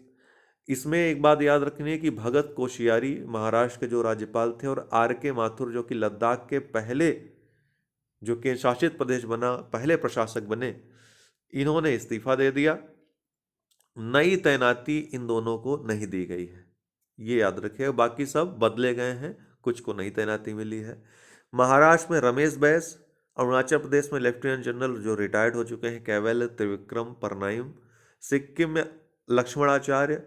इसमें एक बात याद रखनी है कि भगत कोश्यारी महाराष्ट्र के जो राज्यपाल थे और RK माथुर जो कि लद्दाख के पहले जो केंद्र शासित प्रदेश बना पहले प्रशासक बने, इन्होंने इस्तीफा दे दिया। नई तैनाती इन दोनों को नहीं दी गई है, ये याद रखिएगा। बाकी सब बदले गए हैं, कुछ को नई तैनाती मिली है। महाराष्ट्र में रमेश बैस, अरुणाचल प्रदेश में लेफ्टिनेंट जनरल जो रिटायर्ड हो चुके हैं कैवल त्रिविक्रम परनाइम, सिक्किम में लक्ष्मणाचार्य,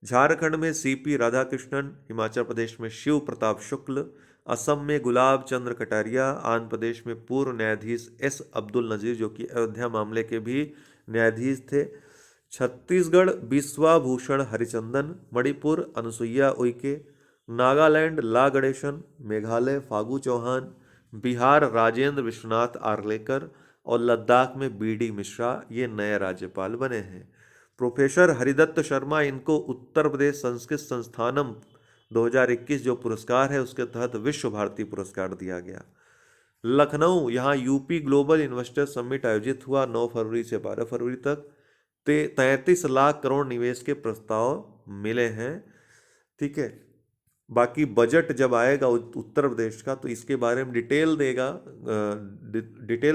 झारखंड में CP राधाकृष्णन, हिमाचल प्रदेश में शिव प्रताप शुक्ल, असम में गुलाब चंद्र कटारिया, आंध्र प्रदेश में पूर्व न्यायाधीश S अब्दुल नजीर जो कि अयोध्या मामले के भी न्यायाधीश थे, छत्तीसगढ़ बिस्वाभूषण हरिचंदन, मणिपुर अनुसुईया उइके, नागालैंड ला गणेशन, मेघालय फागू चौहान, बिहार राजेंद्र विश्वनाथ आर्लेकर और लद्दाख में BD मिश्रा ये नए राज्यपाल बने हैं। प्रोफेसर हरिदत्त शर्मा, इनको उत्तर प्रदेश संस्कृत संस्थानम 2021 जो पुरस्कार है उसके तहत विश्व भारती पुरस्कार दिया गया। लखनऊ, यहाँ UP ग्लोबल इन्वेस्टर समिट आयोजित हुआ 9 फरवरी से 12 फरवरी तक। 33 लाख करोड़ निवेश के प्रस्ताव मिले हैं। ठीक है, बाकी बजट जब आएगा उत्तर प्रदेश का तो इसके बारे में डिटेल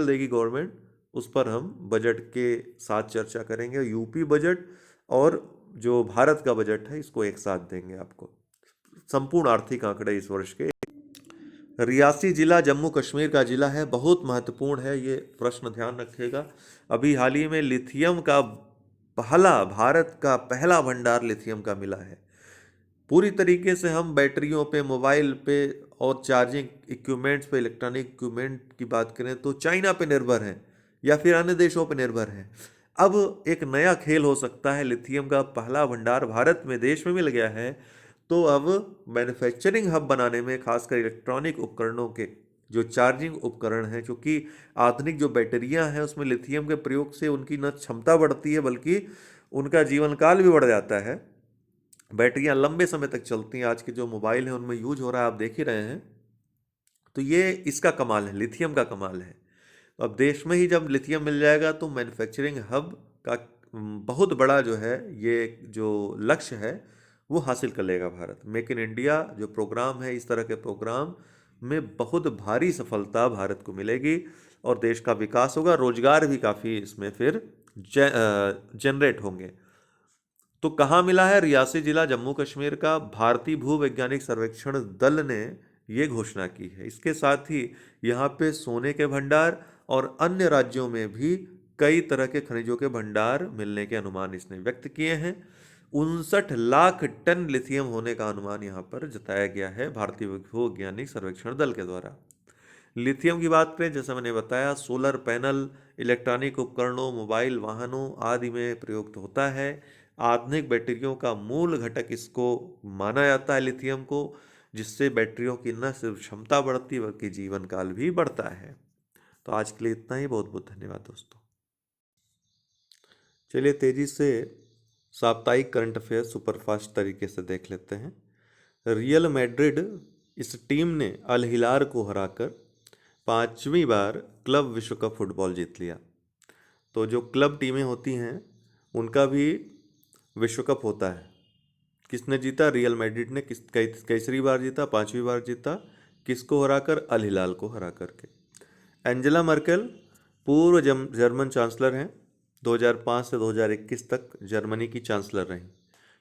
देगी गवर्नमेंट, उस पर हम बजट के साथ चर्चा करेंगे। UP बजट और जो भारत का बजट है इसको एक साथ देंगे आपको, संपूर्ण आर्थिक आंकड़े इस वर्ष के। रियासी जिला जम्मू कश्मीर का जिला है, बहुत महत्वपूर्ण है ये प्रश्न, ध्यान रखिएगा। अभी हाल ही में लिथियम का भारत का पहला भंडार लिथियम का मिला है। पूरी तरीके से हम बैटरियों पे, मोबाइल पे और चार्जिंग इक्विपमेंट्स पे, इलेक्ट्रॉनिक इक्विपमेंट की बात करें तो चाइना पे निर्भर हैं या फिर अन्य देशों पे निर्भर हैं। अब एक नया खेल हो सकता है, लिथियम का पहला भंडार भारत में देश में मिल गया है, तो अब मैन्युफैक्चरिंग हब बनाने में, खासकर इलेक्ट्रॉनिक उपकरणों के जो चार्जिंग उपकरण हैं, क्योंकि आधुनिक जो बैटरियां हैं उसमें लिथियम के प्रयोग से उनकी न क्षमता बढ़ती है बल्कि उनका जीवन काल भी बढ़ जाता है। बैटरियां लंबे समय तक चलती हैं, आज के जो मोबाइल हैं उनमें यूज हो रहा है, आप देख ही रहे हैं। तो ये इसका कमाल है, लिथियम का कमाल है। तो अब देश में ही जब लिथियम मिल जाएगा तो मैन्युफैक्चरिंग हब का बहुत बड़ा जो है ये जो लक्ष्य है वो हासिल कर लेगा भारत। मेक इन इंडिया जो प्रोग्राम है, इस तरह के प्रोग्राम में बहुत भारी सफलता भारत को मिलेगी और देश का विकास होगा, रोजगार भी काफ़ी इसमें फिर जनरेट होंगे। तो कहाँ मिला है? रियासी जिला जम्मू कश्मीर का भारतीय भूवैज्ञानिक सर्वेक्षण दल ने ये घोषणा की है। इसके साथ ही यहाँ पे सोने के भंडार और अन्य राज्यों में भी कई तरह के खनिजों के भंडार मिलने के अनुमान इसने व्यक्त किए हैं। 59 लाख टन लिथियम होने का अनुमान यहाँ पर जताया गया है भारतीय भूवैज्ञानिक सर्वेक्षण दल के द्वारा। लिथियम की बात करें, जैसा मैंने बताया, सोलर पैनल, इलेक्ट्रॉनिक उपकरणों, मोबाइल वाहनों आदि में प्रयुक्त होता है। आधुनिक बैटरियों का मूल घटक इसको माना जाता है लिथियम को, जिससे बैटरियों की न सिर्फ क्षमता बढ़ती बल्कि जीवन काल भी बढ़ता है। तो आज के लिए इतना ही। बहुत बहुत धन्यवाद दोस्तों। चलिए तेजी से साप्ताहिक करंट अफेयर सुपरफास्ट तरीके से देख लेते हैं। रियल मैड्रिड इस टीम ने अल हिलाल को हराकर 5वीं बार क्लब विश्व कप फुटबॉल जीत लिया। तो जो क्लब टीमें होती हैं उनका भी विश्व कप होता है। किसने जीता? रियल मैड्रिड ने। कैसरी बार जीता? 5वीं बार जीता। किसको हराकर? अल हिलाल को हरा करके। एंजेला मर्केल पूर्व जर्मन चांसलर हैं। 2005 से 2021 तक जर्मनी की चांसलर रहीं।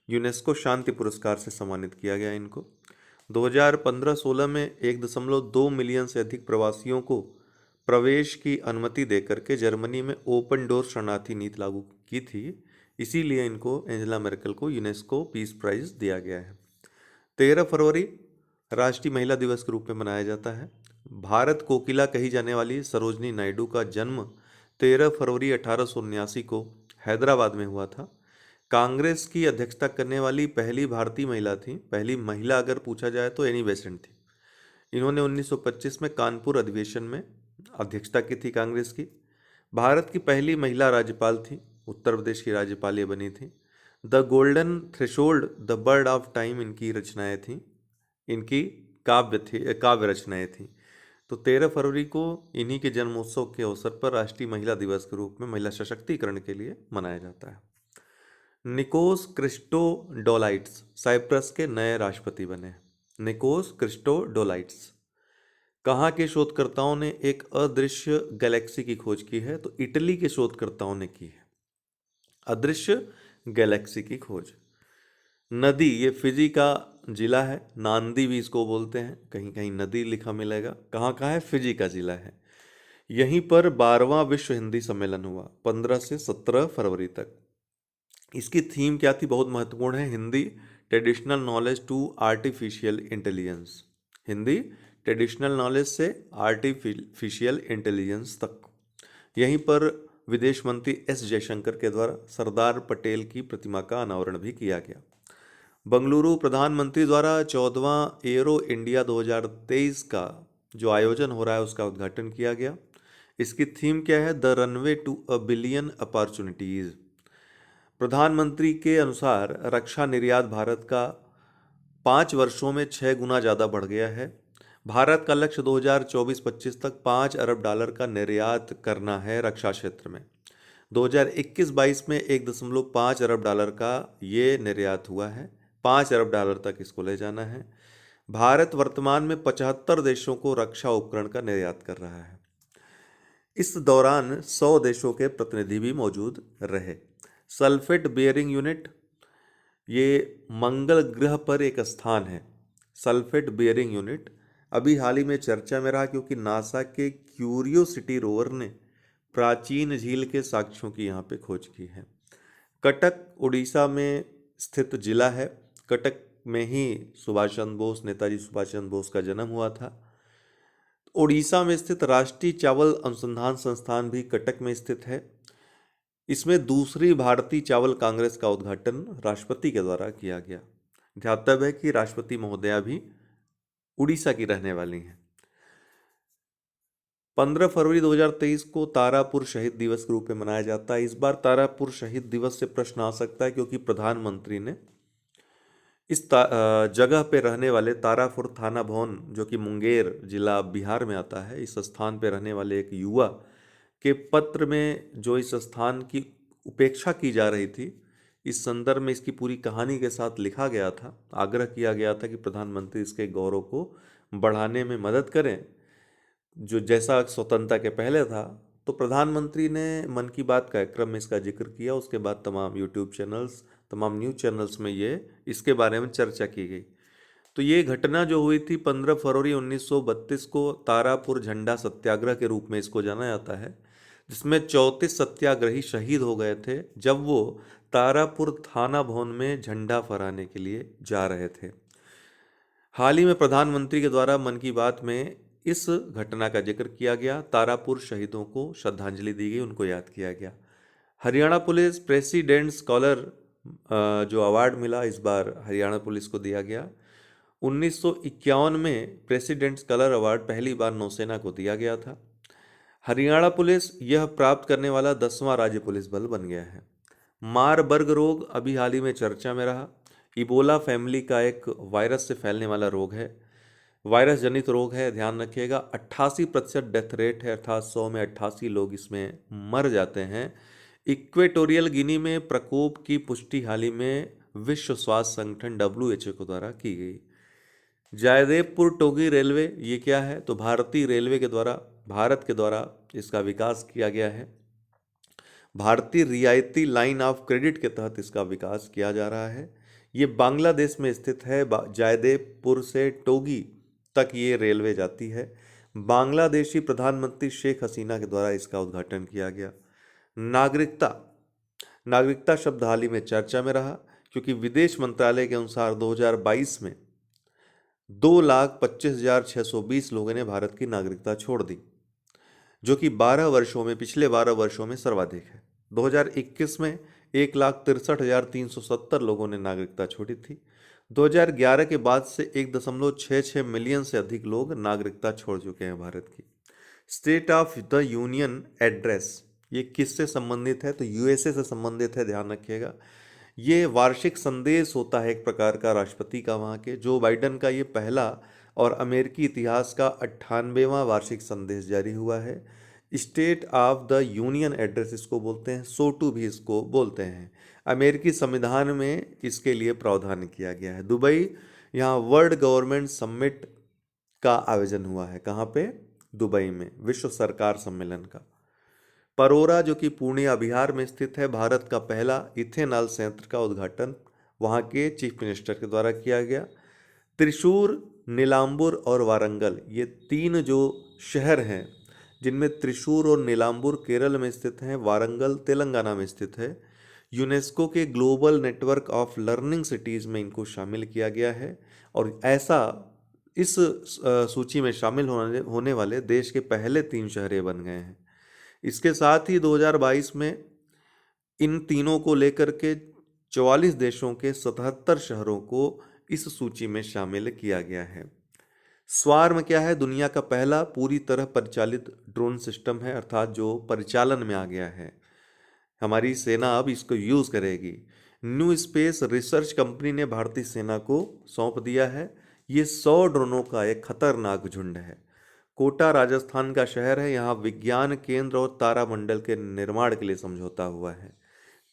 यूनेस्को शांति पुरस्कार से सम्मानित किया गया इनको। 2015-16 में 1.2 मिलियन से अधिक प्रवासियों को प्रवेश की अनुमति देकर के जर्मनी में ओपन डोर शरणार्थी नीति लागू की थी। इसीलिए इनको, एंजेला मर्केल को, यूनेस्को पीस प्राइज दिया गया है। 13 फरवरी राष्ट्रीय महिला दिवस के रूप में मनाया जाता है। भारत कोकिला कही जाने वाली सरोजनी नायडू का जन्म 13 फरवरी 1879 को हैदराबाद में हुआ था। कांग्रेस की अध्यक्षता करने वाली पहली भारतीय महिला थी। पहली महिला अगर पूछा जाए तो एनी बेसेंट थी। इन्होंने 1925 में कानपुर अधिवेशन में अध्यक्षता की थी कांग्रेस की। भारत की पहली महिला राज्यपाल थी। उत्तर प्रदेश की राज्यपाल ये बनी थी। The golden threshold, the bird of time इनकी रचनाएं थी। इनकी काव्य रचनाएं थी। तो 13 फरवरी को इन्हीं के जन्मोत्सव के अवसर पर राष्ट्रीय महिला दिवस के रूप में महिला सशक्तिकरण के लिए मनाया जाता है। निकोस क्रिस्टोडोलाइट्स साइप्रस के नए राष्ट्रपति बने। निकोस क्रिस्टोडोलाइट्स। कहाँ के शोधकर्ताओं ने एक अदृश्य गैलेक्सी की खोज की है? तो इटली के शोधकर्ताओं ने की है अदृश्य गैलेक्सी की खोज। नदी, ये फिजी का जिला है, नांदी भी इसको बोलते हैं, कहीं कहीं नदी लिखा मिलेगा। कहाँ का है? फिजी का जिला है। यहीं पर 12वां विश्व हिंदी सम्मेलन हुआ 15 से 17 फरवरी तक। इसकी थीम क्या थी? बहुत महत्वपूर्ण है। Hindi traditional knowledge to artificial intelligence. Hindi traditional knowledge से आर्टिफिशियल इंटेलिजेंस तक। यहीं पर विदेश मंत्री एस जयशंकर के द्वारा सरदार पटेल की प्रतिमा का अनावरण भी किया गया। बंगलुरु प्रधानमंत्री द्वारा 14वां एरो इंडिया 2023 का जो आयोजन हो रहा है उसका उद्घाटन किया गया। इसकी थीम क्या है? The runway to a billion opportunities. प्रधानमंत्री के अनुसार रक्षा निर्यात भारत का 5 वर्षों में 6 गुना ज़्यादा बढ़ गया है। भारत का लक्ष्य 2024-25 तक $5 अरब का निर्यात करना है रक्षा क्षेत्र में। 2021-22 में $1.5 अरब का ये निर्यात हुआ है। $5 अरब तक इसको ले जाना है। भारत वर्तमान में 75 देशों को रक्षा उपकरण का निर्यात कर रहा है। इस दौरान 100 देशों के प्रतिनिधि भी मौजूद रहे। सल्फेट बियरिंग यूनिट, ये मंगल ग्रह पर एक स्थान है। सल्फेट बियरिंग यूनिट अभी हाल ही में चर्चा में रहा क्योंकि नासा के क्यूरियोसिटी रोवर ने प्राचीन झील के साक्ष्यों की यहाँ पे खोज की है। कटक उड़ीसा में स्थित जिला है। कटक में ही सुभाष चंद्र बोस, नेताजी सुभाष चंद्र बोस का जन्म हुआ था। उड़ीसा में स्थित राष्ट्रीय चावल अनुसंधान संस्थान भी कटक में स्थित है। इसमें दूसरी भारतीय चावल कांग्रेस का उद्घाटन राष्ट्रपति के द्वारा किया गया। ध्यातव्य है कि राष्ट्रपति महोदया भी उड़ीसा की रहने वाली हैं। 15 फरवरी 2023 को तारापुर शहीद दिवस के रूप में मनाया जाता है। इस बार तारापुर शहीद दिवस से प्रश्न आ सकता है क्योंकि प्रधानमंत्री ने इस जगह पे रहने वाले तारापुर थाना भवन, जो कि मुंगेर जिला बिहार में आता है, इस स्थान पे रहने वाले एक युवा के पत्र में जो इस स्थान की उपेक्षा की जा रही थी, इस संदर्भ में इसकी पूरी कहानी के साथ लिखा गया था। आग्रह किया गया था कि प्रधानमंत्री इसके गौरव को बढ़ाने में मदद करें, जो जैसा स्वतंत्रता के पहले था। तो प्रधानमंत्री ने मन की बात कार्यक्रम में इसका जिक्र किया। उसके बाद तमाम यूट्यूब चैनल्स, तमाम न्यूज़ चैनल्स में ये इसके बारे में चर्चा की गई। तो ये घटना जो हुई थी 15 फरवरी 1932 को, तारापुर झंडा सत्याग्रह के रूप में इसको जाना जाता है, जिसमें 34 सत्याग्रही शहीद हो गए थे जब वो तारापुर थाना भवन में झंडा फहराने के लिए जा रहे थे। हाल ही में प्रधानमंत्री के द्वारा मन की बात में इस घटना का जिक्र किया गया। तारापुर शहीदों को श्रद्धांजलि दी गई, उनको याद किया गया। हरियाणा पुलिस प्रेसिडेंट स्कॉलर जो अवार्ड मिला, इस बार हरियाणा पुलिस को दिया गया। 1951 में प्रेसिडेंट स्कॉलर अवार्ड पहली बार नौसेना को दिया गया था। हरियाणा पुलिस यह प्राप्त करने वाला 10वां राज्य पुलिस बल बन गया है। मारबर्ग रोग अभी हाल ही में चर्चा में रहा। इबोला फैमिली का एक वायरस से फैलने वाला रोग है, वायरस जनित रोग है, ध्यान रखिएगा। 88% डेथ रेट है, अर्थात 100 में 88 लोग इसमें मर जाते हैं। इक्वेटोरियल गिनी में प्रकोप की पुष्टि हाल ही में विश्व स्वास्थ्य संगठन WHO के द्वारा की गई। जयदेवपुर टोगी रेलवे, ये क्या है? तो भारतीय रेलवे के द्वारा, भारत के द्वारा इसका विकास किया गया है। भारतीय रियायती लाइन ऑफ क्रेडिट के तहत इसका विकास किया जा रहा है। ये बांग्लादेश में स्थित है। जयदेवपुर से टोगी तक ये रेलवे जाती है। बांग्लादेशी प्रधानमंत्री शेख हसीना के द्वारा इसका उद्घाटन किया गया। नागरिकता, नागरिकता शब्द हाल ही में चर्चा में रहा क्योंकि विदेश मंत्रालय के अनुसार 2022 में 2,25,620 लोगों ने भारत की नागरिकता छोड़ दी, जो कि 12 वर्षों में, पिछले 12 वर्षों में सर्वाधिक है। 2021 में 1,63,370 लोगों ने नागरिकता छोड़ी थी। 2011 के बाद से 1.66 मिलियन से अधिक लोग नागरिकता छोड़ चुके हैं भारत की। State of the union address, ये किससे संबंधित है? तो यूएसए से संबंधित है, ध्यान रखिएगा। ये वार्षिक संदेश होता है एक प्रकार का राष्ट्रपति का वहाँ के। जो बाइडन का ये पहला और अमेरिकी इतिहास का 98वां वार्षिक संदेश जारी हुआ है। State of the union address इसको बोलते हैं, सोटू भी इसको बोलते हैं। अमेरिकी संविधान में इसके लिए प्रावधान किया गया है। दुबई, यहाँ वर्ल्ड गवर्नमेंट समिट का आयोजन हुआ है। कहाँ पे? दुबई में, विश्व सरकार सम्मेलन का। परोरा, जो कि पूर्णिया बिहार में स्थित है, भारत का पहला इथेनॉल संयंत्र का उद्घाटन वहाँ के चीफ मिनिस्टर के द्वारा किया गया। त्रिशूर, नीलांबुर और वारंगल, ये 3 जो शहर हैं, जिनमें त्रिशूर और नीलांबुर केरल में स्थित हैं, वारंगल तेलंगाना में स्थित है, यूनेस्को के global network of learning cities में इनको शामिल किया गया है। और ऐसा इस सूची में शामिल होने वाले देश के पहले 3 शहर बन गए हैं। इसके साथ ही 2022 में इन तीनों को लेकर के 44 देशों के 77 शहरों को इस सूची में शामिल किया गया है। स्वार्म क्या है? दुनिया का पहला पूरी तरह परिचालित ड्रोन सिस्टम है, अर्थात जो परिचालन में आ गया है। हमारी सेना अब इसको यूज़ करेगी। न्यू स्पेस रिसर्च कंपनी ने भारतीय सेना को सौंप दिया है। ये 100 ड्रोनों का एक खतरनाक झुंड है। कोटा राजस्थान का शहर है, यहाँ विज्ञान केंद्र और तारामंडल के निर्माण के लिए समझौता हुआ है।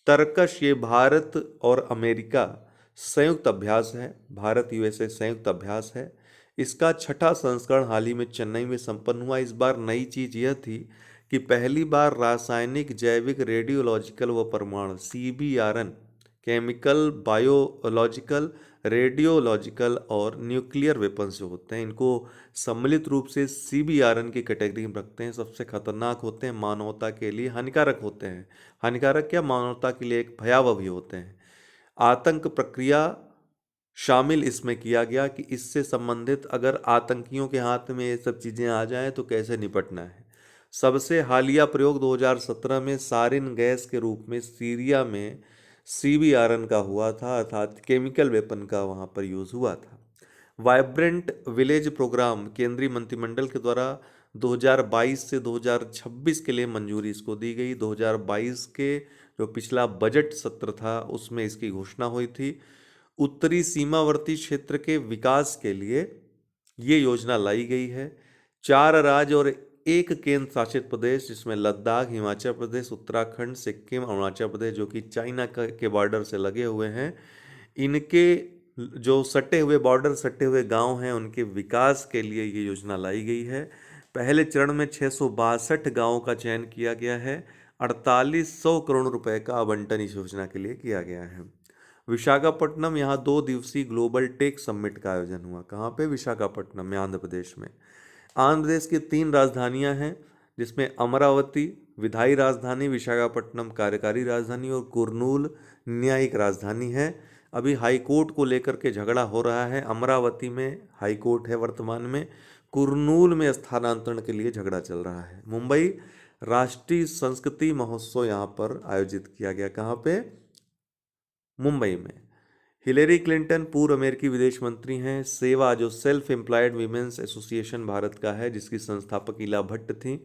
तरकश, ये भारत और अमेरिका संयुक्त अभ्यास है, भारत यूएसए संयुक्त अभ्यास है। इसका 6ठा संस्करण हाल ही में चेन्नई में संपन्न हुआ। इस बार नई चीज यह थी कि पहली बार रासायनिक, जैविक, रेडियोलॉजिकल व परमाणु CBRN, केमिकल, बायोलॉजिकल, रेडियोलॉजिकल और न्यूक्लियर वेपन्स जो होते हैं, इनको सम्मिलित रूप से CBRN की कैटेगरी में रखते हैं। सबसे खतरनाक होते हैं, मानवता के लिए हानिकारक होते हैं। हानिकारक क्या, मानवता के लिए एक भयावह भी होते हैं। आतंक प्रक्रिया शामिल इसमें किया गया कि इससे संबंधित अगर आतंकियों के हाथ में ये सब चीज़ें आ जाएं तो कैसे निपटना है। सबसे हालिया प्रयोग 2017 में सारिन गैस के रूप में सीरिया में CBRN का हुआ था, अर्थात केमिकल वेपन का वहां पर यूज हुआ था। वाइब्रेंट विलेज प्रोग्राम केंद्रीय मंत्रिमंडल के द्वारा 2022 से 2026 के लिए मंजूरी इसको दी गई। 2022 के जो पिछला बजट सत्र था उसमें इसकी घोषणा हुई थी। उत्तरी सीमावर्ती क्षेत्र के विकास के लिए ये योजना लाई गई है। 4 राज्य और 1 केंद्र शासित प्रदेश, जिसमें लद्दाख, हिमाचल प्रदेश, उत्तराखंड, सिक्किम, अरुणाचल प्रदेश, जो कि चाइना के बॉर्डर से लगे हुए हैं, इनके जो सटे हुए बॉर्डर सटे हुए गांव हैं उनके विकास के लिए ये योजना लाई गई है। पहले चरण में 662 गांवों का चयन किया गया है। 4800 करोड़ रुपए का आवंटन इस योजना के लिए किया गया है। विशाखापट्टनम, यहाँ 2 दिवसीय ग्लोबल टेक समिट का आयोजन हुआ। कहाँ पे? विशाखापट्टनम में, आंध्र प्रदेश में। आंध्र प्रदेश की 3 राजधानियां हैं, जिसमें अमरावती विधायी राजधानी, विशाखापट्टनम कार्यकारी राजधानी और कुर्नूल न्यायिक राजधानी है। अभी हाई कोर्ट को लेकर के झगड़ा हो रहा है। अमरावती में हाई कोर्ट है वर्तमान में, कुर्नूल में स्थानांतरण के लिए झगड़ा चल रहा है। मुंबई राष्ट्रीय संस्कृति महोत्सव यहाँ पर आयोजित किया गया। कहाँ पे? मुंबई में। हिलेरी क्लिंटन पूर्व अमेरिकी विदेश मंत्री हैं। सेवा, जो self employed women's association Bharat का है, जिसकी संस्थापक इला भट्ट थी,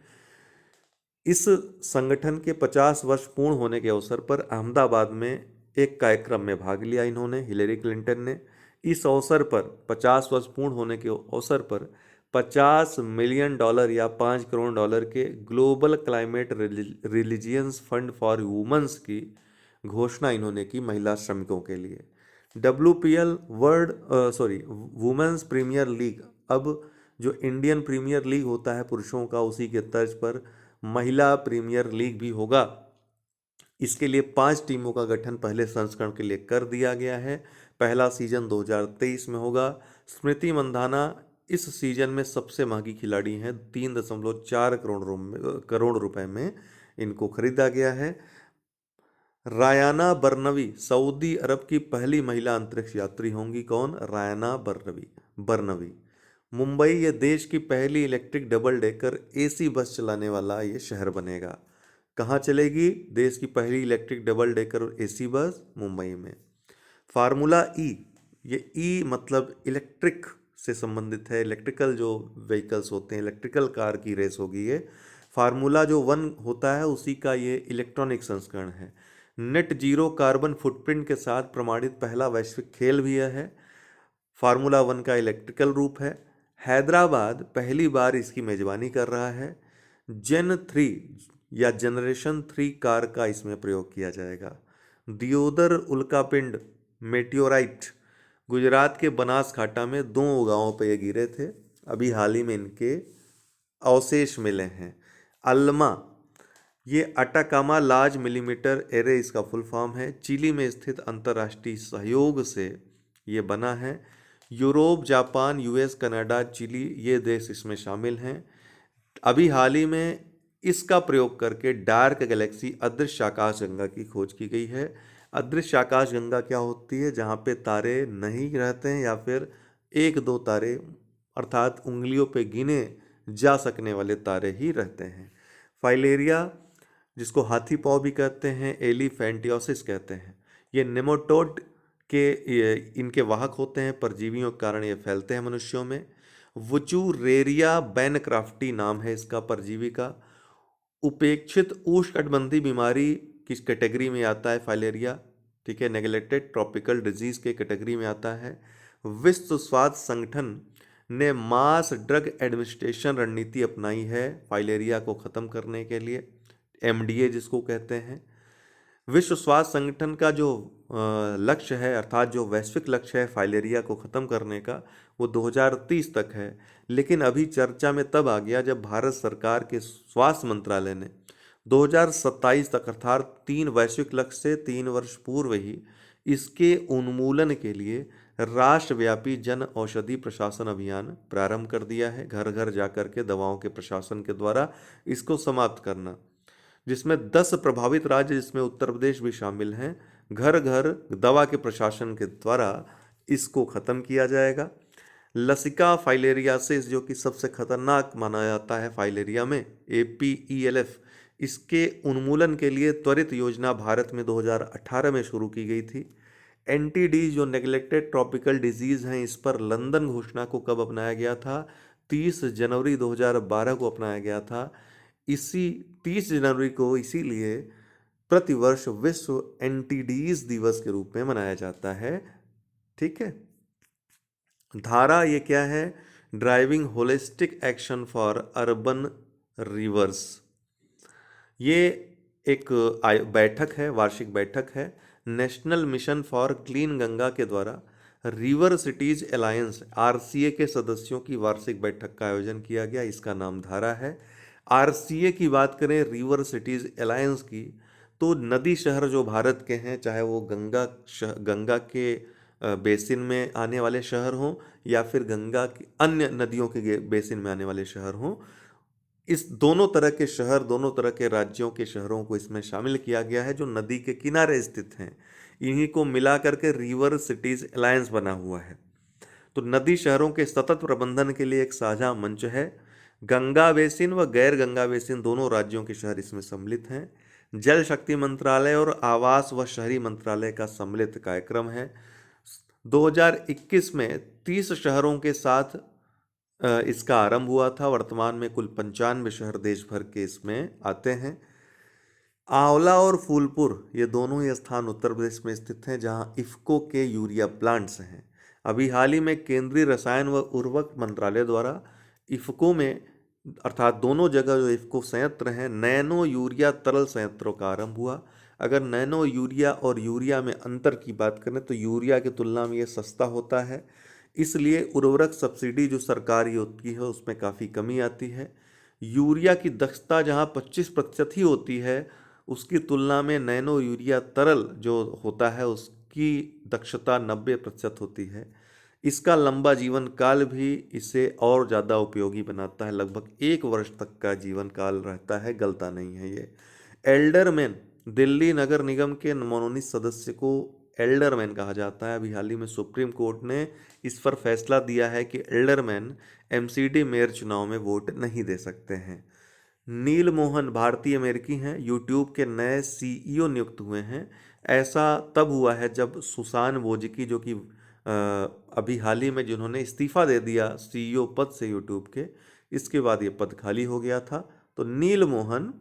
इस संगठन के 50 वर्ष पूर्ण होने के अवसर पर अहमदाबाद में एक कार्यक्रम में भाग लिया इन्होंने, हिलेरी क्लिंटन ने। इस अवसर पर 50 वर्ष पूर्ण होने के अवसर पर $50 मिलियन या $5 करोड़ के global climate resilience fund for women's की घोषणा इन्होंने की महिला श्रमिकों के लिए। WPL वुमेन्स प्रीमियर लीग, अब जो इंडियन प्रीमियर लीग होता है पुरुषों का, उसी के तर्ज पर महिला प्रीमियर लीग भी होगा। इसके लिए 5 टीमों का गठन पहले संस्करण के लिए कर दिया गया है। पहला सीजन 2023 में होगा। स्मृति मंधाना इस सीजन में सबसे महंगी खिलाड़ी हैं। 3.4 करोड़ रुपए में इनको खरीदा गया है। रायाना बर्नवी सऊदी अरब की पहली महिला अंतरिक्ष यात्री होंगी। कौन? रायाना बर्नवी। मुंबई ये देश की पहली इलेक्ट्रिक डबल डेकर AC बस चलाने वाला ये शहर बनेगा। कहाँ चलेगी देश की पहली इलेक्ट्रिक डबल डेकर AC बस? मुंबई में। फार्मूला E, ये E मतलब इलेक्ट्रिक से संबंधित है। इलेक्ट्रिकल जो व्हीकल्स होते हैं, इलेक्ट्रिकल कार की रेस होगी ये। फार्मूला जो 1 होता है उसी का ये इलेक्ट्रॉनिक संस्करण है। नेट जीरो कार्बन फुटप्रिंट के साथ प्रमाणित पहला वैश्विक खेल भी यह है। फार्मूला 1 का इलेक्ट्रिकल रूप है। हैदराबाद पहली बार इसकी मेजबानी कर रहा है। जेन 3 या जनरेशन 3 कार का इसमें प्रयोग किया जाएगा। दियोदर उल्कापिंड मेटियोराइट गुजरात के बनासकांठा में 2 गांवों पर ये गिरे थे। अभी हाल ही में इनके अवशेष मिले हैं। अल्मा, ये अटाकामा लार्ज मिलीमीटर एरे इसका फुल फॉर्म है। चिली में स्थित अंतर्राष्ट्रीय सहयोग से ये बना है। Europe, Japan, US, Canada, Chile ये देश इसमें शामिल हैं। अभी हाल ही में इसका प्रयोग करके डार्क गैलेक्सी अदृश्य आकाशगंगा की खोज की गई है। अदृश्य आकाशगंगा क्या होती है? जहाँ पे तारे नहीं रहते हैं या फिर 1-2 तारे, अर्थात उंगलियों पे गिने जा सकने वाले तारे ही रहते हैं। फाइलेरिया, जिसको हाथी पाँव भी कहते हैं, एलिफेंटियोसिस कहते हैं, ये नेमाटोड के इनके वाहक होते हैं। परजीवियों के कारण ये फैलते हैं मनुष्यों में। वुचुरेरिया बैनक्राफ्टी नाम है इसका परजीवी का। उपेक्षित उष्णकटिबंधीय बीमारी किस कैटेगरी में आता है? फाइलेरिया, ठीक है, नेग्लेक्टेड ट्रॉपिकल डिजीज के कैटेगरी में आता है। विश्व स्वास्थ्य संगठन ने मास ड्रग एडमिनिस्ट्रेशन रणनीति अपनाई है फाइलेरिया को खत्म करने के लिए, MDA जिसको कहते हैं। विश्व स्वास्थ्य संगठन का जो लक्ष्य है, अर्थात जो वैश्विक लक्ष्य है फाइलेरिया को ख़त्म करने का, वो 2030 तक है। लेकिन अभी चर्चा में तब आ गया जब भारत सरकार के स्वास्थ्य मंत्रालय ने 2027 तक, अर्थात 3 वैश्विक लक्ष्य से 3 वर्ष पूर्व ही इसके उन्मूलन के लिए राष्ट्रव्यापी जन औषधि प्रशासन अभियान प्रारंभ कर दिया है। घर घर जाकर के दवाओं के प्रशासन के द्वारा इसको समाप्त करना, जिसमें 10 प्रभावित राज्य, जिसमें उत्तर प्रदेश भी शामिल हैं, घर घर दवा के प्रशासन के द्वारा इसको ख़त्म किया जाएगा। लसिका फाइलेरियासिस जो कि सबसे खतरनाक माना जाता है फाइलेरिया में, APELF, इसके उन्मूलन के लिए त्वरित योजना भारत में 2018 में शुरू की गई थी। NTD जो नेग्लेक्टेड ट्रॉपिकल डिजीज हैं, इस पर लंदन घोषणा को कब अपनाया गया था? 30 जनवरी 2012 को अपनाया गया था। इसी 30 जनवरी को इसीलिए प्रतिवर्ष विश्व NTDs दिवस के रूप में मनाया जाता है। ठीक है। धारा ये क्या है? Driving holistic action for urban reverse. ये एक बैठक है, वार्षिक बैठक है national mission for clean Ganga के द्वारा रिवर सिटीज अलायंस RCA के सदस्यों की वार्षिक बैठक का आयोजन किया गया। इसका नाम धारा है। RCA की बात करें, रिवर सिटीज अलायंस की, तो नदी शहर जो भारत के हैं, चाहे वो गंगा के बेसिन में आने वाले शहर हों या फिर गंगा की अन्य नदियों के बेसिन में आने वाले शहर हों, इस दोनों तरह के शहर, दोनों तरह के राज्यों के शहरों को इसमें शामिल किया गया है जो नदी के किनारे स्थित हैं। इन्हीं को मिला करके रिवर सिटीज अलायंस बना हुआ है। तो नदी शहरों के सतत प्रबंधन के लिए एक साझा मंच है। गंगा बेसिन व गैर गंगा बेसिन दोनों राज्यों के शहर इसमें सम्मिलित हैं। जल शक्ति मंत्रालय और आवास व शहरी मंत्रालय का सम्मिलित कार्यक्रम है। 2021 में 30 शहरों के साथ इसका आरंभ हुआ था। वर्तमान में कुल 95 शहर देश भर के इसमें आते हैं। आंवला और फूलपुर ये दोनों ही स्थान उत्तर प्रदेश में स्थित हैं, जहां इफ्को के यूरिया प्लांट्स हैं। अभी हाल ही में केंद्रीय रसायन व उर्वरक मंत्रालय द्वारा इफ्को में, अर्थात दोनों जगह जो इफ्को संयंत्र हैं, नैनो यूरिया तरल संयंत्रों का आरंभ हुआ। अगर नैनो यूरिया और यूरिया में अंतर की बात करें तो यूरिया की तुलना में ये सस्ता होता है, इसलिए उर्वरक सब्सिडी जो सरकारी होती है उसमें काफ़ी कमी आती है। यूरिया की दक्षता जहां 25% ही होती है, उसकी तुलना में नैनो यूरिया तरल जो होता है उसकी दक्षता 90% होती है। इसका लंबा जीवन काल भी इसे और ज़्यादा उपयोगी बनाता है। लगभग 1 वर्ष तक का जीवन काल रहता है, गलता नहीं है ये। एल्डरमैन, दिल्ली नगर निगम के मनोनीत सदस्य को एल्डरमैन कहा जाता है। अभी हाल ही में सुप्रीम कोर्ट ने इस पर फैसला दिया है कि एल्डरमैन MCD मेयर चुनाव में वोट नहीं दे सकते हैं। नील मोहन भारतीय अमेरिकी हैं, यूट्यूब के नए CEO नियुक्त हुए हैं। ऐसा तब हुआ है जब सुसान वोजिकी, जो कि अभी हाल ही में जिन्होंने इस्तीफा दे दिया CEO पद से यूट्यूब के, इसके बाद ये पद खाली हो गया था। तो नील मोहन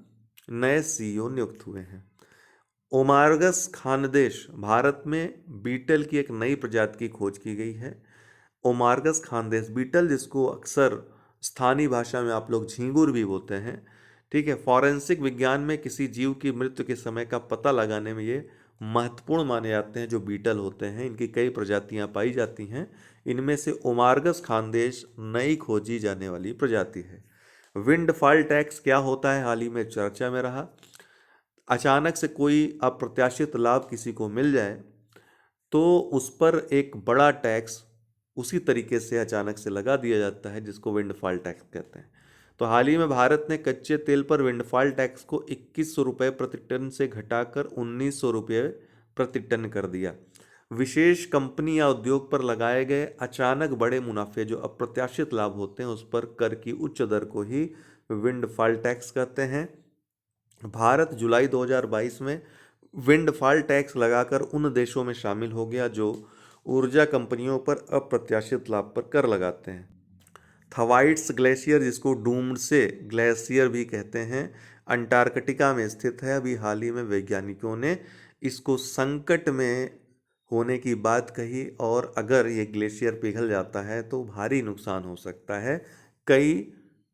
नए CEO नियुक्त हुए हैं। ओमार्गस खानदेश, भारत में बीटल की एक नई प्रजाति की खोज की गई है। ओमार्गस खानदेश बीटल, जिसको अक्सर स्थानीय भाषा में आप लोग झींगुर भी बोलते हैं, ठीक है, फॉरेंसिक विज्ञान में किसी जीव की मृत्यु के समय का पता लगाने में ये महत्वपूर्ण माने जाते हैं। जो बीटल होते हैं, इनकी कई प्रजातियां पाई जाती हैं, इनमें से ओमार्गस खानदेश नई खोजी जाने वाली प्रजाति है। विंडफॉल टैक्स क्या होता है, हाल ही में चर्चा में रहा। अचानक से कोई अप्रत्याशित लाभ किसी को मिल जाए तो उस पर एक बड़ा टैक्स उसी तरीके से अचानक से लगा दिया जाता है, जिसको विंडफॉल टैक्स कहते हैं। तो हाल ही में भारत ने कच्चे तेल पर विंडफॉल टैक्स को 2100 रुपये प्रति टन से घटाकर 1900 रुपये प्रति टन कर दिया। विशेष कंपनी या उद्योग पर लगाए गए अचानक बड़े मुनाफे, जो अप्रत्याशित लाभ होते हैं, उस पर कर की उच्च दर को ही विंडफॉल टैक्स कहते हैं। भारत जुलाई 2022 में विंडफॉल टैक्स लगाकर उन देशों में शामिल हो गया जो ऊर्जा कंपनियों पर अप्रत्याशित लाभ पर कर लगाते हैं। थवाइट्स ग्लेशियर, जिसको डूम्सडे ग्लेशियर भी कहते हैं, अंटार्कटिका में स्थित है। अभी हाल ही में वैज्ञानिकों ने इसको संकट में होने की बात कही, और अगर ये ग्लेशियर पिघल जाता है तो भारी नुकसान हो सकता है कई